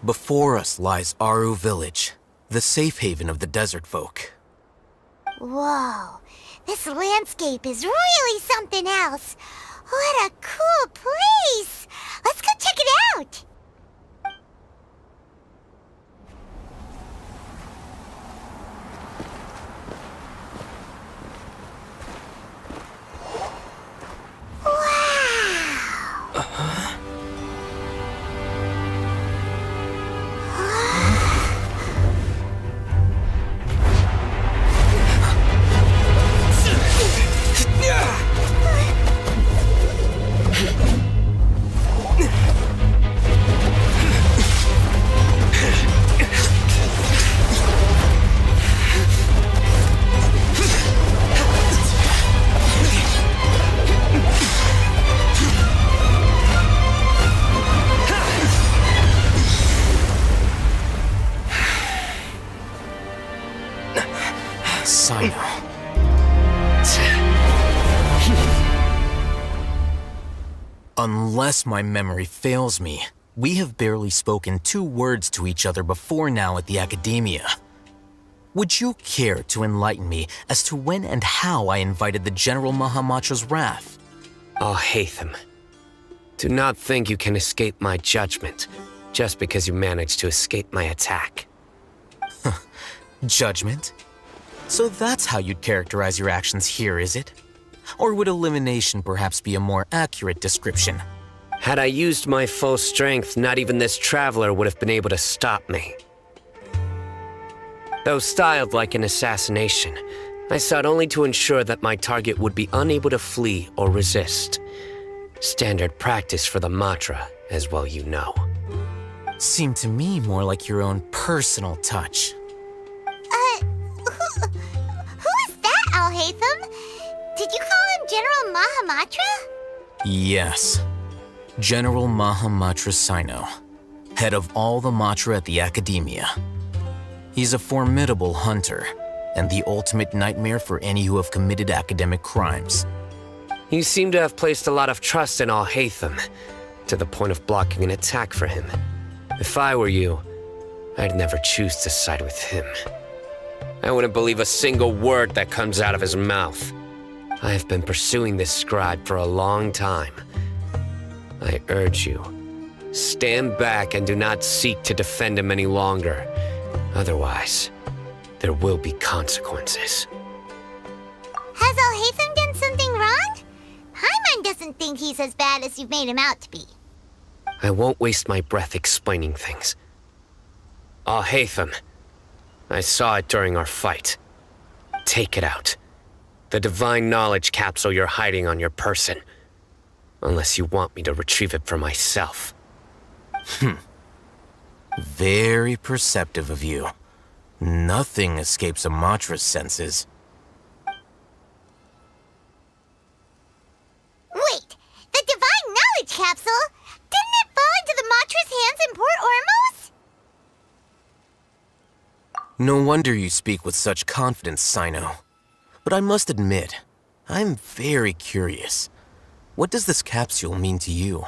Before us lies Aru Village, the safe haven of the desert folk. Whoa, this landscape is really something else. What a cool place! Let's go check it out! Unless my memory fails me, we have barely spoken 2 words to each other before now at the Academia. Would you care to enlighten me as to when and how I invited the General Mahamatra's wrath? Alhaitham, do not think you can escape my judgment just because you managed to escape my attack. Judgment? So that's how you'd characterize your actions here, is it? Or would elimination perhaps be a more accurate description? Had I used my full strength, not even this traveler would have been able to stop me. Though styled like an assassination, I sought only to ensure that my target would be unable to flee or resist. Standard practice for the Matra, as well you know. Seemed to me more like your own personal touch. Who is that, Alhaitham? Did you call him General Mahamatra? Yes. General Mahamatra Sino, head of all the Matra at the Academia. He's a formidable hunter, and the ultimate nightmare for any who have committed academic crimes. You seem to have placed a lot of trust in Alhaitham, to the point of blocking an attack for him. If I were you, I'd never choose to side with him. I wouldn't believe a single word that comes out of his mouth. I have been pursuing this scribe for a long time. I urge you, Stand back and do not seek to defend him any longer. Otherwise, there will be consequences. Has Alhaitham done something wrong? Paimon doesn't think he's as bad as you've made him out to be. I won't waste my breath explaining things. Alhaitham, I saw it during our fight. Take it out. The divine knowledge capsule you're hiding on your person. Unless you want me to retrieve it for myself. Very perceptive of you. Nothing escapes a Matra's senses. Wait, the divine knowledge capsule? Didn't it fall into the Matra's hands in Port Ormos? No wonder you speak with such confidence, Sino. But I must admit, I'm very curious. What does this capsule mean to you?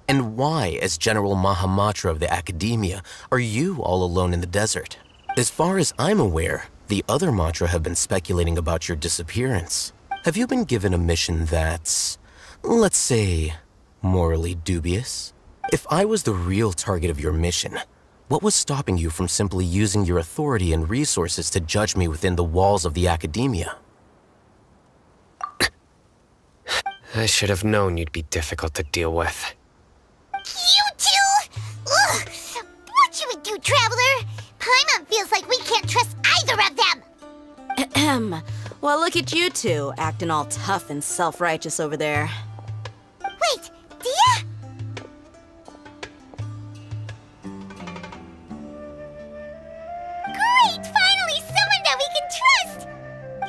And why, as General Mahamatra of the Academia, are you all alone in the desert? As far as I'm aware, the other Matra have been speculating about your disappearance. Have you been given a mission that's, let's say, morally dubious? If I was the real target of your mission, what was stopping you from simply using your authority and resources to judge me within the walls of the Academia? I should have known you'd be difficult to deal with. You two? Ugh! What you would do, Traveler? Paimon feels like we can't trust either of them! Ahem. Well, look at you two, acting all tough and self-righteous over there. Wait, Dia? Great! Finally, someone that we can trust!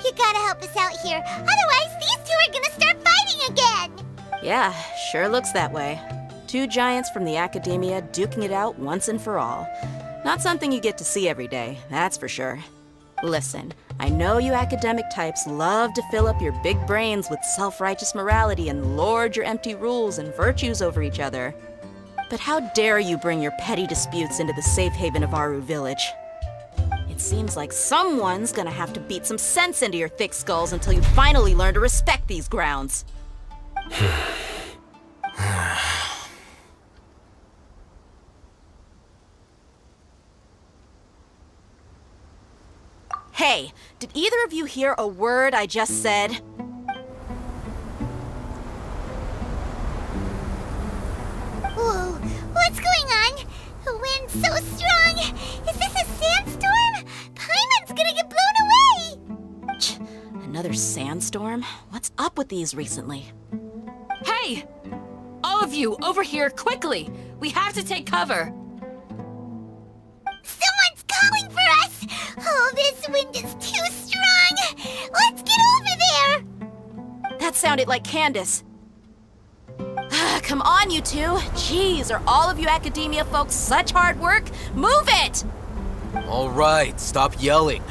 You gotta help us out here, otherwise these two are gonna start fighting again! Yeah, sure looks that way. Two giants from the Academia duking it out once and for all. Not something you get to see every day, that's for sure. Listen, I know you academic types love to fill up your big brains with self-righteous morality and lord your empty rules and virtues over each other. But how dare you bring your petty disputes into the safe haven of Aru Village? It seems like someone's gonna have to beat some sense into your thick skulls until you finally learn to respect these grounds. Hey, did either of you hear a word I just said? Whoa, what's going on? The wind's so strong! Is this a sandstorm? Paimon's gonna get blown away! Another sandstorm? What's up with these recently? Hey! All of you, over here, quickly! We have to take cover! Someone's calling for us! Oh, this wind is too strong! Let's get over there! That sounded like Candace. Come on, you two! Jeez, are all of you Academia folks such hard work? Move it! All right, stop yelling.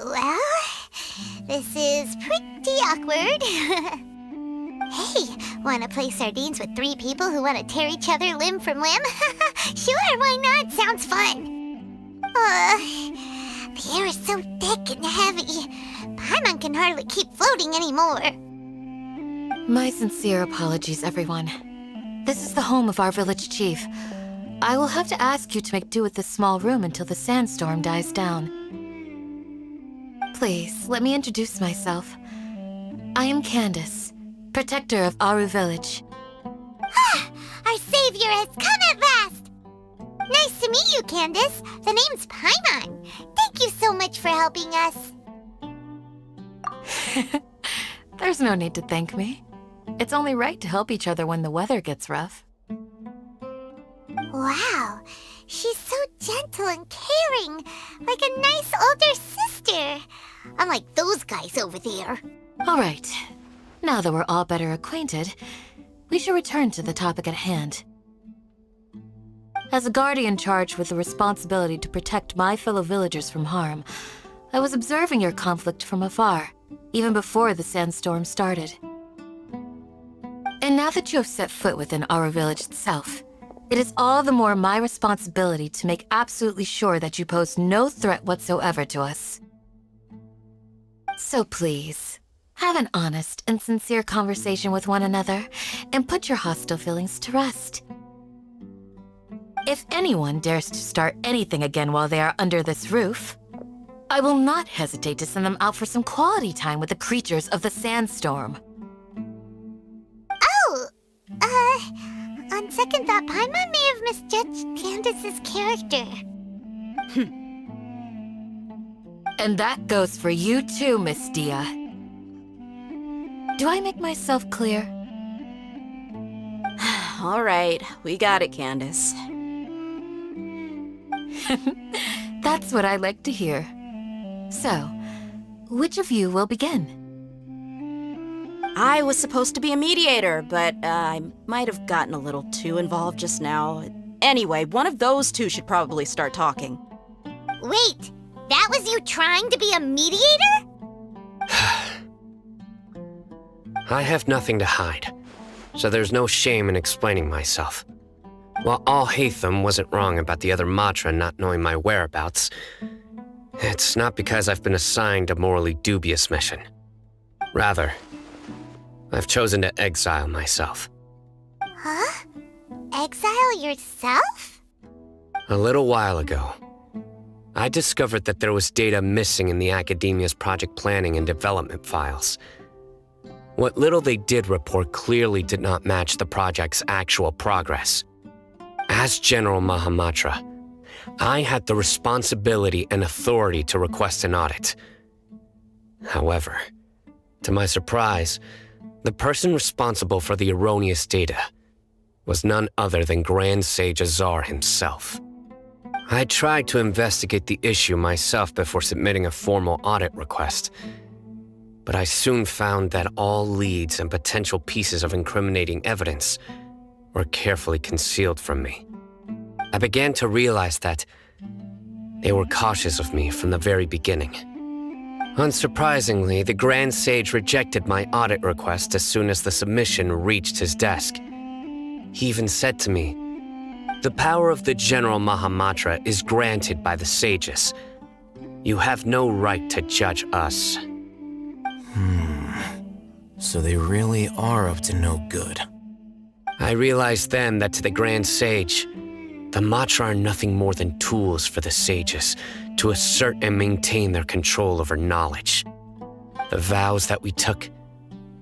Well, this is pretty awkward. Hey, wanna play sardines with three people who wanna tear each other limb from limb? Sure, why not? Sounds fun. The air is so thick and heavy. Paimon can hardly keep floating anymore. My sincere apologies, everyone. This is the home of our village chief. I will have to ask you to make do with this small room until the sandstorm dies down. Please, let me introduce myself. I am Candace, protector of Aru Village. Our savior has come at last! Nice to meet you, Candace. The name's Paimon. Thank you so much for helping us. There's no need to thank me. It's only right to help each other when the weather gets rough. Wow, she's so gentle and caring, like a nice older sister. Unlike those guys over there. All right. Now that we're all better acquainted, we should return to the topic at hand. As a guardian charged with the responsibility to protect my fellow villagers from harm, I was observing your conflict from afar, even before the sandstorm started. And now that you have set foot within our village itself, it is all the more my responsibility to make absolutely sure that you pose no threat whatsoever to us. So please, have an honest and sincere conversation with one another, and put your hostile feelings to rest. If anyone dares to start anything again while they are under this roof, I will not hesitate to send them out for some quality time with the creatures of the sandstorm. On second thought, Paimon may have misjudged Candace's character. And that goes for you too, Miss Dia. Do I make myself clear? All right, we got it, Candace. That's what I like to hear. So, which of you will begin? I was supposed to be a mediator, but I might have gotten a little too involved just now. Anyway, one of those two should probably start talking. Wait, that was you trying to be a mediator? I have nothing to hide, so there's no shame in explaining myself. While Alhaitham wasn't wrong about the other Matra not knowing my whereabouts, it's not because I've been assigned a morally dubious mission. Rather, I've chosen to exile myself. Huh? Exile yourself? A little while ago, I discovered that there was data missing in the Academia's project planning and development files. What little they did report clearly did not match the project's actual progress. As General Mahamatra, I had the responsibility and authority to request an audit. However, to my surprise, the person responsible for the erroneous data was none other than Grand Sage Azar himself. I tried to investigate the issue myself before submitting a formal audit request, but I soon found that all leads and potential pieces of incriminating evidence were carefully concealed from me. I began to realize that they were cautious of me from the very beginning. Unsurprisingly, the Grand Sage rejected my audit request as soon as the submission reached his desk. He even said to me, "The power of the General Mahamatra is granted by the sages. You have no right to judge us." So they really are up to no good. I realized then that to the Grand Sage, the Matra are nothing more than tools for the sages to assert and maintain their control over knowledge. The vows that we took,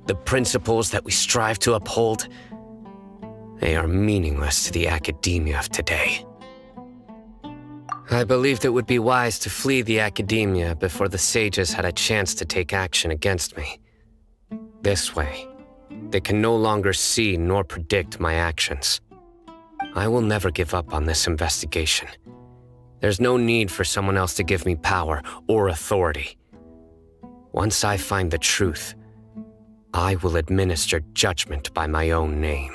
the principles that we strive to uphold, they are meaningless to the academia of today. I believed it would be wise to flee the academia before the sages had a chance to take action against me. This way, they can no longer see nor predict my actions. I will never give up on this investigation. There's no need for someone else to give me power or authority. Once I find the truth, I will administer judgment by my own name.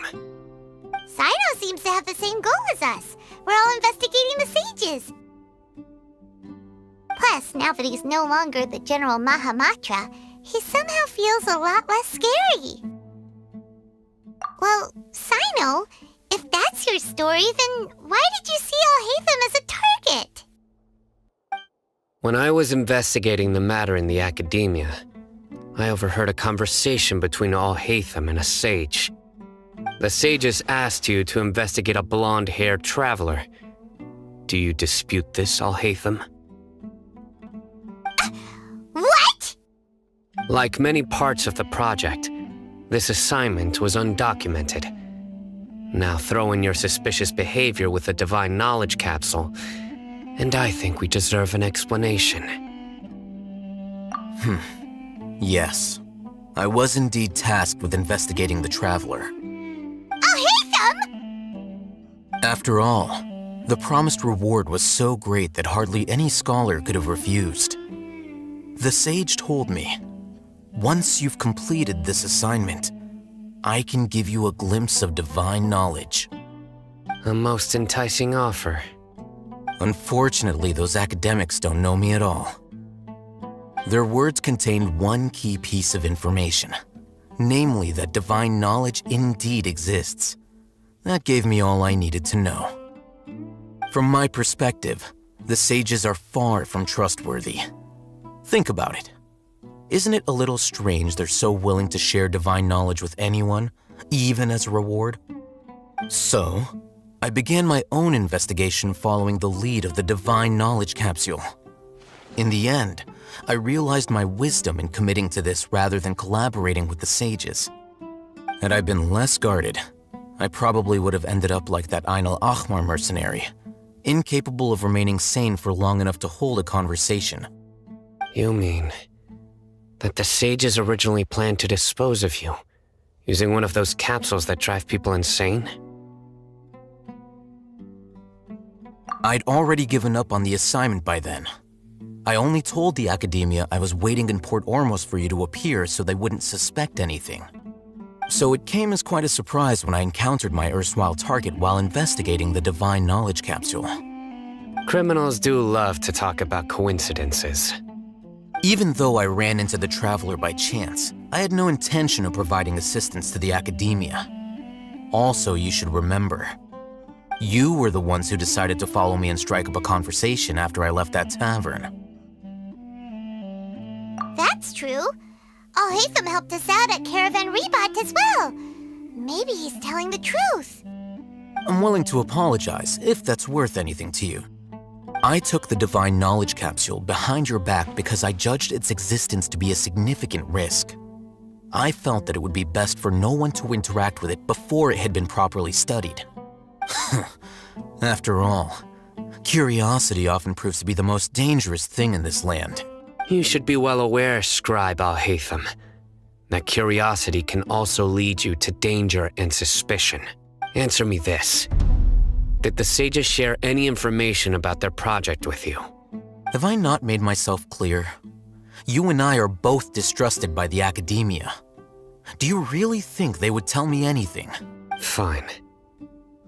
Sino seems to have the same goal as us. We're all investigating the sages. Plus, now that he's no longer the General Mahamatra, he somehow feels a lot less scary. Well, Sino, if that's your story, then why did you see Alhaitham as a target? When I was investigating the matter in the academia, I overheard a conversation between Alhaitham and a sage. The sages asked you to investigate a blonde-haired traveler. Do you dispute this, Alhaitham? What? Like many parts of the project, this assignment was undocumented. Now throw in your suspicious behavior with the Divine Knowledge Capsule, and I think we deserve an explanation. Yes. I was indeed tasked with investigating the Traveler. Alhaitham! After all, the promised reward was so great that hardly any scholar could have refused. The sage told me, once you've completed this assignment, I can give you a glimpse of divine knowledge. A most enticing offer. Unfortunately, those academics don't know me at all. Their words contained one key piece of information, namely that divine knowledge indeed exists. That gave me all I needed to know. From my perspective, the sages are far from trustworthy. Think about it. Isn't it a little strange they're so willing to share divine knowledge with anyone, even as a reward? So, I began my own investigation following the lead of the divine knowledge capsule. In the end, I realized my wisdom in committing to this rather than collaborating with the sages. Had I been less guarded, I probably would have ended up like that Ain al-Ahmar mercenary, incapable of remaining sane for long enough to hold a conversation. You mean that the sages originally planned to dispose of you, using one of those capsules that drive people insane? I'd already given up on the assignment by then. I only told the Academia I was waiting in Port Ormos for you to appear so they wouldn't suspect anything. So it came as quite a surprise when I encountered my erstwhile target while investigating the Divine Knowledge Capsule. Criminals do love to talk about coincidences. Even though I ran into the Traveler by chance, I had no intention of providing assistance to the Academia. Also, you should remember, you were the ones who decided to follow me and strike up a conversation after I left that tavern. That's true. Al-Haytham helped us out at Caravan Rebat as well. Maybe he's telling the truth. I'm willing to apologize if that's worth anything to you. I took the Divine Knowledge Capsule behind your back because I judged its existence to be a significant risk. I felt that it would be best for no one to interact with it before it had been properly studied. After all, curiosity often proves to be the most dangerous thing in this land. You should be well aware, Scribe Al-Haytham, that curiosity can also lead you to danger and suspicion. Answer me this. Did the sages share any information about their project with you? Have I not made myself clear? You and I are both distrusted by the Academia. Do you really think they would tell me anything? Fine.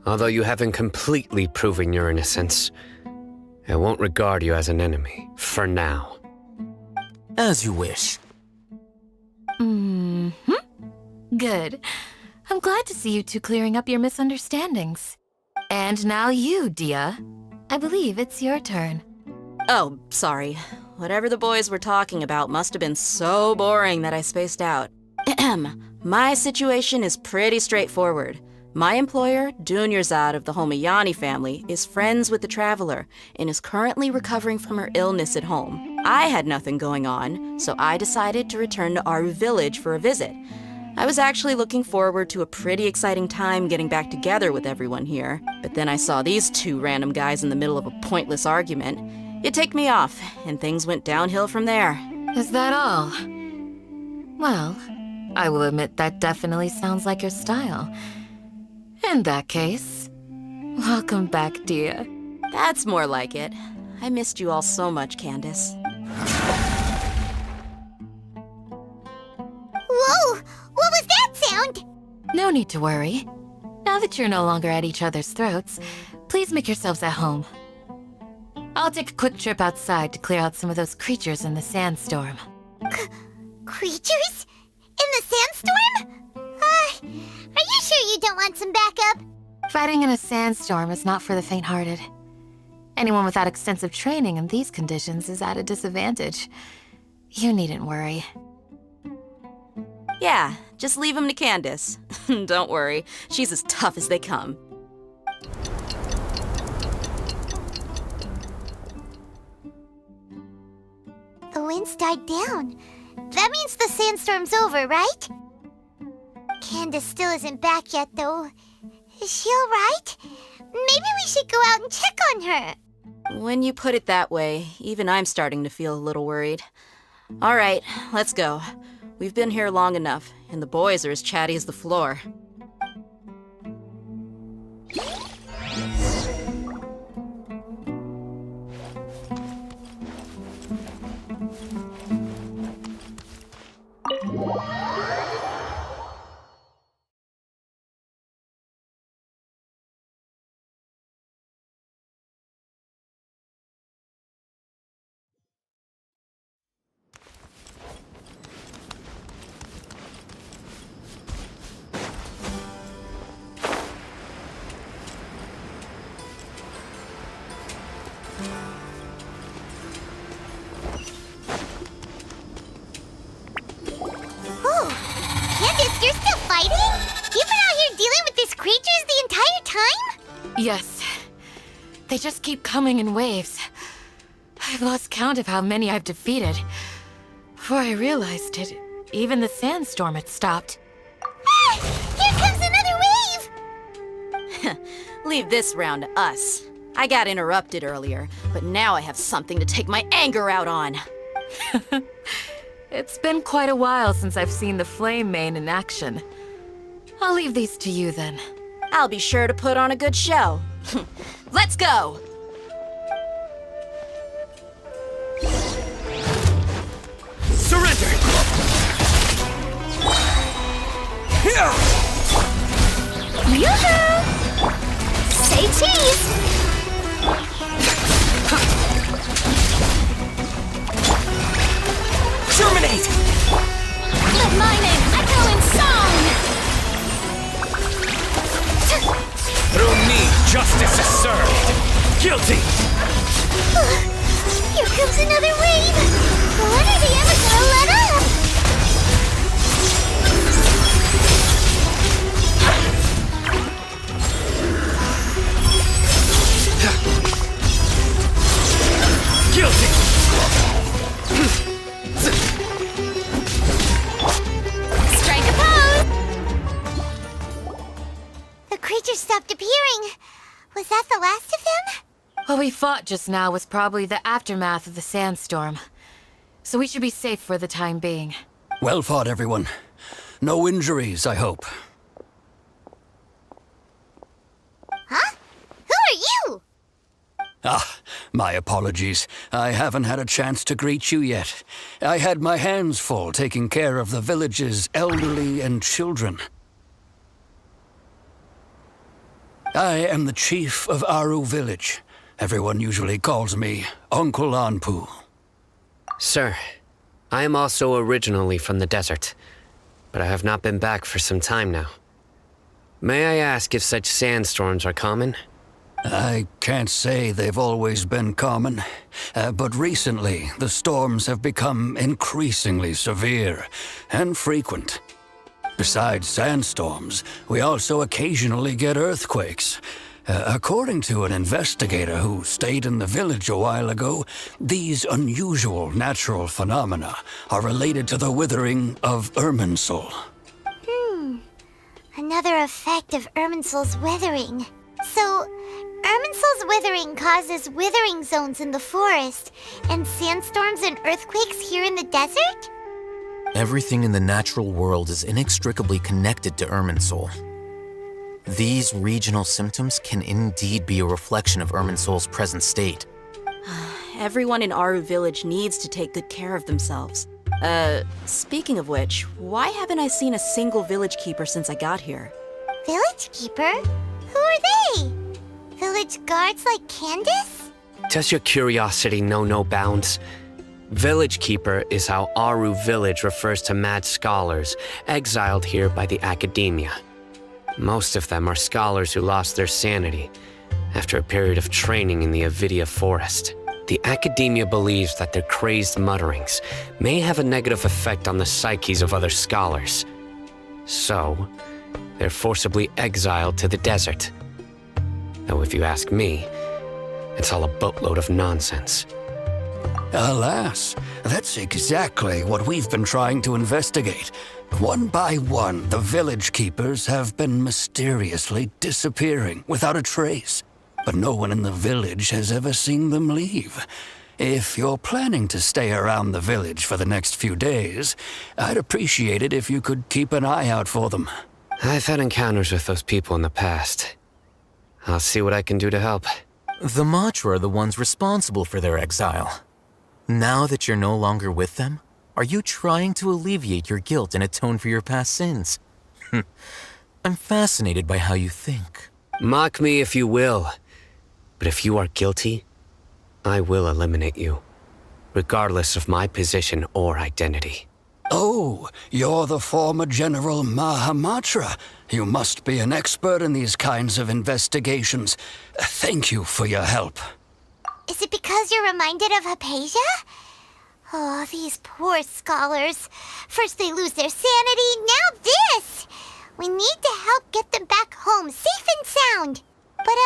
Although you haven't completely proven your innocence, I won't regard you as an enemy, for now. As you wish. Good. I'm glad to see you two clearing up your misunderstandings. And now you, Dia. I believe it's your turn. Oh, sorry. Whatever the boys were talking about must have been so boring that I spaced out. My situation is pretty straightforward. My employer, Dunyarzad of the Homayani family, is friends with the Traveler and is currently recovering from her illness at home. I had nothing going on, so I decided to return to Aru village for a visit. I was actually looking forward to a pretty exciting time getting back together with everyone here, but then I saw these two random guys in the middle of a pointless argument. It ticked me off, and things went downhill from there. Is that all? Well, I will admit that definitely sounds like your style. In that case, welcome back, Dia. That's more like it. I missed you all so much, Candace. Whoa! What was that sound? No need to worry. Now that you're no longer at each other's throats, please make yourselves at home. I'll take a quick trip outside to clear out some of those creatures in the sandstorm. Creatures? In the sandstorm? Are you sure you don't want some backup? Fighting in a sandstorm is not for the faint-hearted. Anyone without extensive training in these conditions is at a disadvantage. You needn't worry. Yeah, just leave him to Candace. Don't worry, she's as tough as they come. The wind's died down. That means the sandstorm's over, right? Candace still isn't back yet, though. Is she alright? Maybe we should go out and check on her. When you put it that way, even I'm starting to feel a little worried. All right, let's go. We've been here long enough, and the boys are as chatty as the floor. Yes. They just keep coming in waves. I've lost count of how many I've defeated. Before I realized it, even the sandstorm had stopped. Ah! Here comes another wave! Leave this round to us. I got interrupted earlier, but now I have something to take my anger out on. It's been quite a while since I've seen the Flame Mane in action. I'll leave these to you then. I'll be sure to put on a good show. Let's go! Surrender! Here! Yoo-hoo! Say cheese! Germinate! Let my name echo in song! Through me, justice is served. Guilty! Here comes another wave! When are they ever gonna let up? Guilty! Strike a pose! The creature stopped appearing. Was that the last of them? What we fought just now was probably the aftermath of the sandstorm. So we should be safe for the time being. Well fought, everyone. No injuries, I hope. Huh? Who are you? Ah, my apologies. I haven't had a chance to greet you yet. I had my hands full taking care of the village's elderly and children. I am the chief of Aru village. Everyone usually calls me Uncle Anpu. Sir, I am also originally from the desert, but I have not been back for some time now. May I ask if such sandstorms are common? I can't say they've always been common, but recently the storms have become increasingly severe and frequent. Besides sandstorms, we also occasionally get earthquakes. According to an investigator who stayed in the village a while ago, these unusual natural phenomena are related to the withering of Irminsul. Another effect of Irminsul's withering. So, Irminsul's withering causes withering zones in the forest, and sandstorms and earthquakes here in the desert? Everything in the natural world is inextricably connected to Irminsul. These regional symptoms can indeed be a reflection of Irminsul's present state. Everyone in Aru village needs to take good care of themselves. Speaking of which, why haven't I seen a single village keeper since I got here? Village keeper? Who are they? Village guards like Candace? Does your curiosity know no bounds? Village Keeper is how Aru village refers to mad scholars exiled here by the academia. Most of them are scholars who lost their sanity after a period of training in the Avidia forest. The academia believes that their crazed mutterings may have a negative effect on the psyches of other scholars. So, they're forcibly exiled to the desert. Though if you ask me, it's all a boatload of nonsense. Alas, that's exactly what we've been trying to investigate. One by one, the village keepers have been mysteriously disappearing without a trace. But no one in the village has ever seen them leave. If you're planning to stay around the village for the next few days, I'd appreciate it if you could keep an eye out for them. I've had encounters with those people in the past. I'll see what I can do to help. The Matra are the ones responsible for their exile. Now that you're no longer with them, are you trying to alleviate your guilt and atone for your past sins? I'm fascinated by how you think. Mock me if you will, but if you are guilty, I will eliminate you, regardless of my position or identity. Oh, you're the former General Mahamatra. You must be an expert in these kinds of investigations. Thank you for your help. Is it because you're reminded of Hypatia? Oh, these poor scholars. First they lose their sanity, now this! We need to help get them back home, safe and sound. But,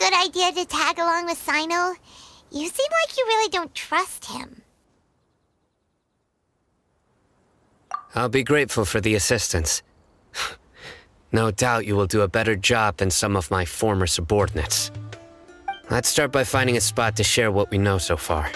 good idea to tag along with Sino? You seem like you really don't trust him. I'll be grateful for the assistance. No doubt you will do a better job than some of my former subordinates. Let's start by finding a spot to share what we know so far.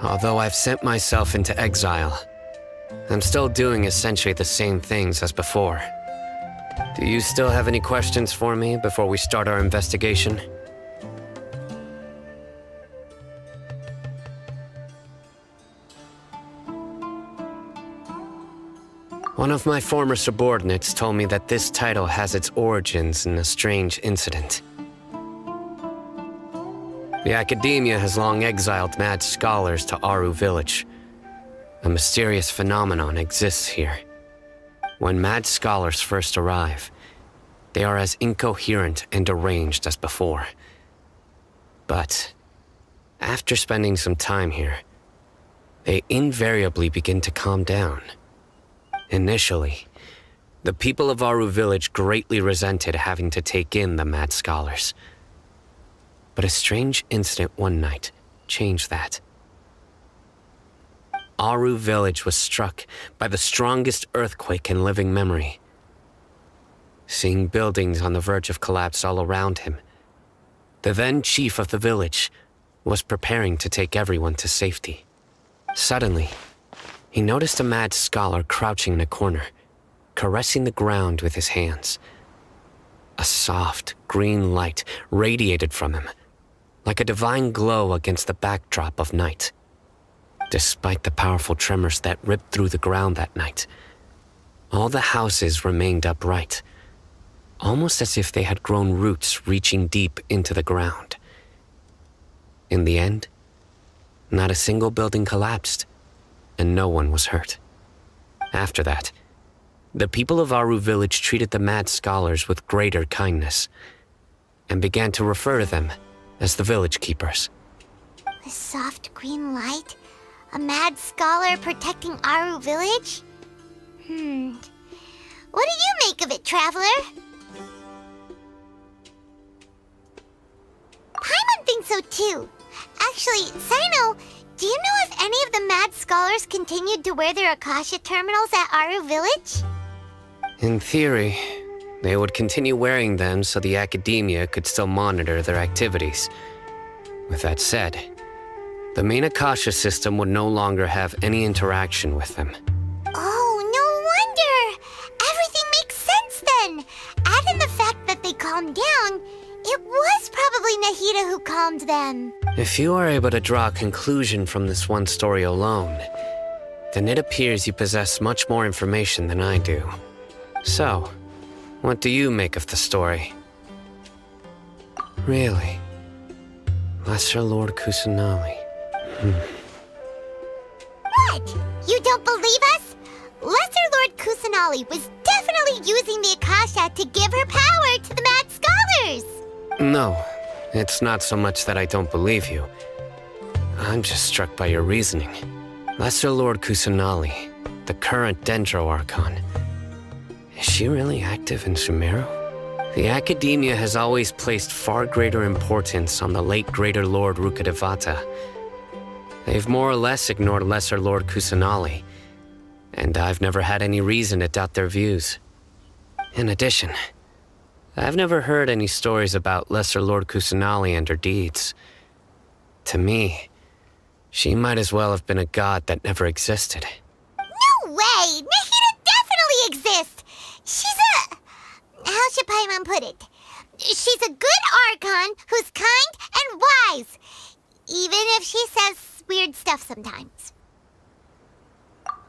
Although I've sent myself into exile, I'm still doing essentially the same things as before. Do you still have any questions for me before we start our investigation? One of my former subordinates told me that this title has its origins in a strange incident. The Academia has long exiled mad scholars to Aru Village. A mysterious phenomenon exists here. When mad scholars first arrive, they are as incoherent and deranged as before. But after spending some time here, they invariably begin to calm down. Initially, the people of Aru Village greatly resented having to take in the mad scholars. But a strange incident one night changed that. Aru Village was struck by the strongest earthquake in living memory. Seeing buildings on the verge of collapse all around him, the then chief of the village was preparing to take everyone to safety. Suddenly, he noticed a mad scholar crouching in a corner, caressing the ground with his hands. A soft, green light radiated from him, like a divine glow against the backdrop of night. Despite the powerful tremors that ripped through the ground that night, all the houses remained upright, almost as if they had grown roots reaching deep into the ground. In the end, not a single building collapsed, and no one was hurt. After that, the people of Aru Village treated the mad scholars with greater kindness, and began to refer to them as the village keepers. The soft green light? A mad scholar protecting Aru Village? What do you make of it, Traveler? Paimon thinks so too. Actually, Sino, do you know if any of the mad scholars continued to wear their Akasha terminals at Aru Village? In theory, they would continue wearing them so the Academia could still monitor their activities. With that said, the main Akasha system would no longer have any interaction with them. Oh, no wonder! Everything makes sense then! Add in the fact that they calmed down, it was probably Nahida who calmed them. If you are able to draw a conclusion from this one story alone, then it appears you possess much more information than I do. So, what do you make of the story? Really? Lesser Lord Kusanali. What? You don't believe us? Lesser Lord Kusanali was definitely using the Akasha to give her power to the mad scholars! No, it's not so much that I don't believe you. I'm just struck by your reasoning. Lesser Lord Kusanali, the current Dendro Archon, is she really active in Sumeru? The Academia has always placed far greater importance on the late Greater Lord Rukkhadevata. They've more or less ignored Lesser Lord Kusanali, and I've never had any reason to doubt their views. In addition, I've never heard any stories about Lesser Lord Kusanali and her deeds. To me, she might as well have been a god that never existed. No way! Nahida definitely exists! She's a... how should Paimon put it? She's a good Archon who's kind and wise, even if she says weird stuff sometimes.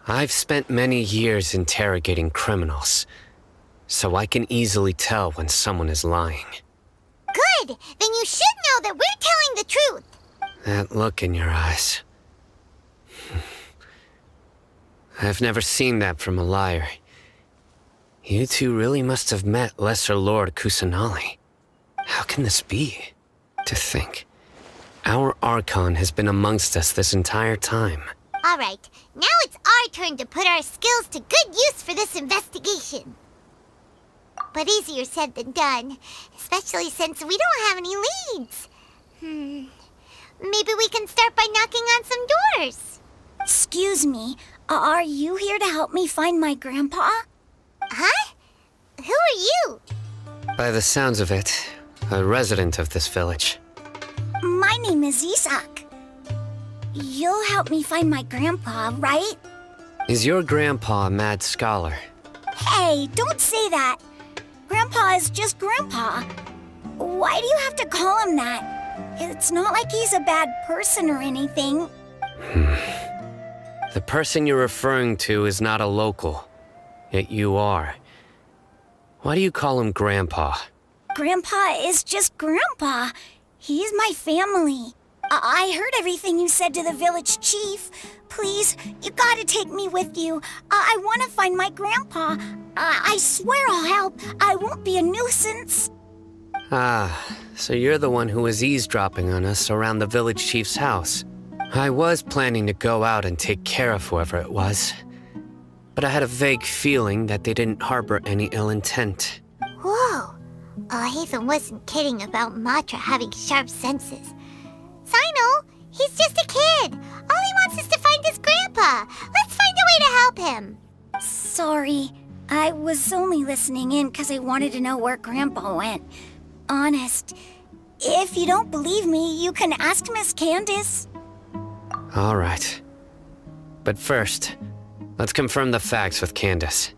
I've spent many years interrogating criminals, so I can easily tell when someone is lying. Good! Then you should know that we're telling the truth. That look in your eyes. I've never seen that from a liar. You two really must have met Lesser Lord Kusanali. How can this be? To think, our Archon has been amongst us this entire time. All right, now it's our turn to put our skills to good use for this investigation. But easier said than done, especially since we don't have any leads. Maybe we can start by knocking on some doors. Excuse me, are you here to help me find my grandpa? Huh? Who are you? By the sounds of it, a resident of this village. My name is Isak. You'll help me find my grandpa, right? Is your grandpa a mad scholar? Hey, don't say that. Grandpa is just Grandpa. Why do you have to call him that? It's not like he's a bad person or anything. The person you're referring to is not a local, yet you are. Why do you call him Grandpa? Grandpa is just Grandpa. He's my family. I heard everything you said to the village chief. Please, you gotta take me with you. I want to find my grandpa. I swear I'll help. I won't be a nuisance. Ah, so you're the one who was eavesdropping on us around the village chief's house. I was planning to go out and take care of whoever it was, but I had a vague feeling that they didn't harbor any ill intent. Whoa. Hatham wasn't kidding about Matra having sharp senses. Sino, he's just a kid. All he wants is to find his grandpa. Let's find a way to help him. Sorry. I was only listening in because I wanted to know where Grandpa went. Honest. If you don't believe me, you can ask Miss Candace. All right. But first, let's confirm the facts with Candace.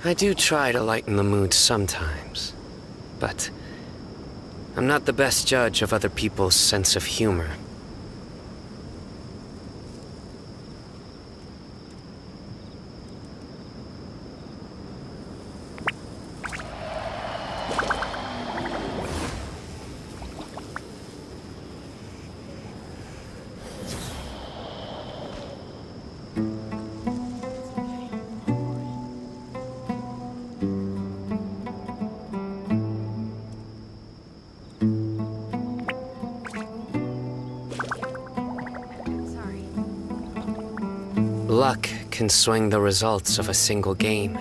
I do try to lighten the mood sometimes, but I'm not the best judge of other people's sense of humor. Luck can swing the results of a single game.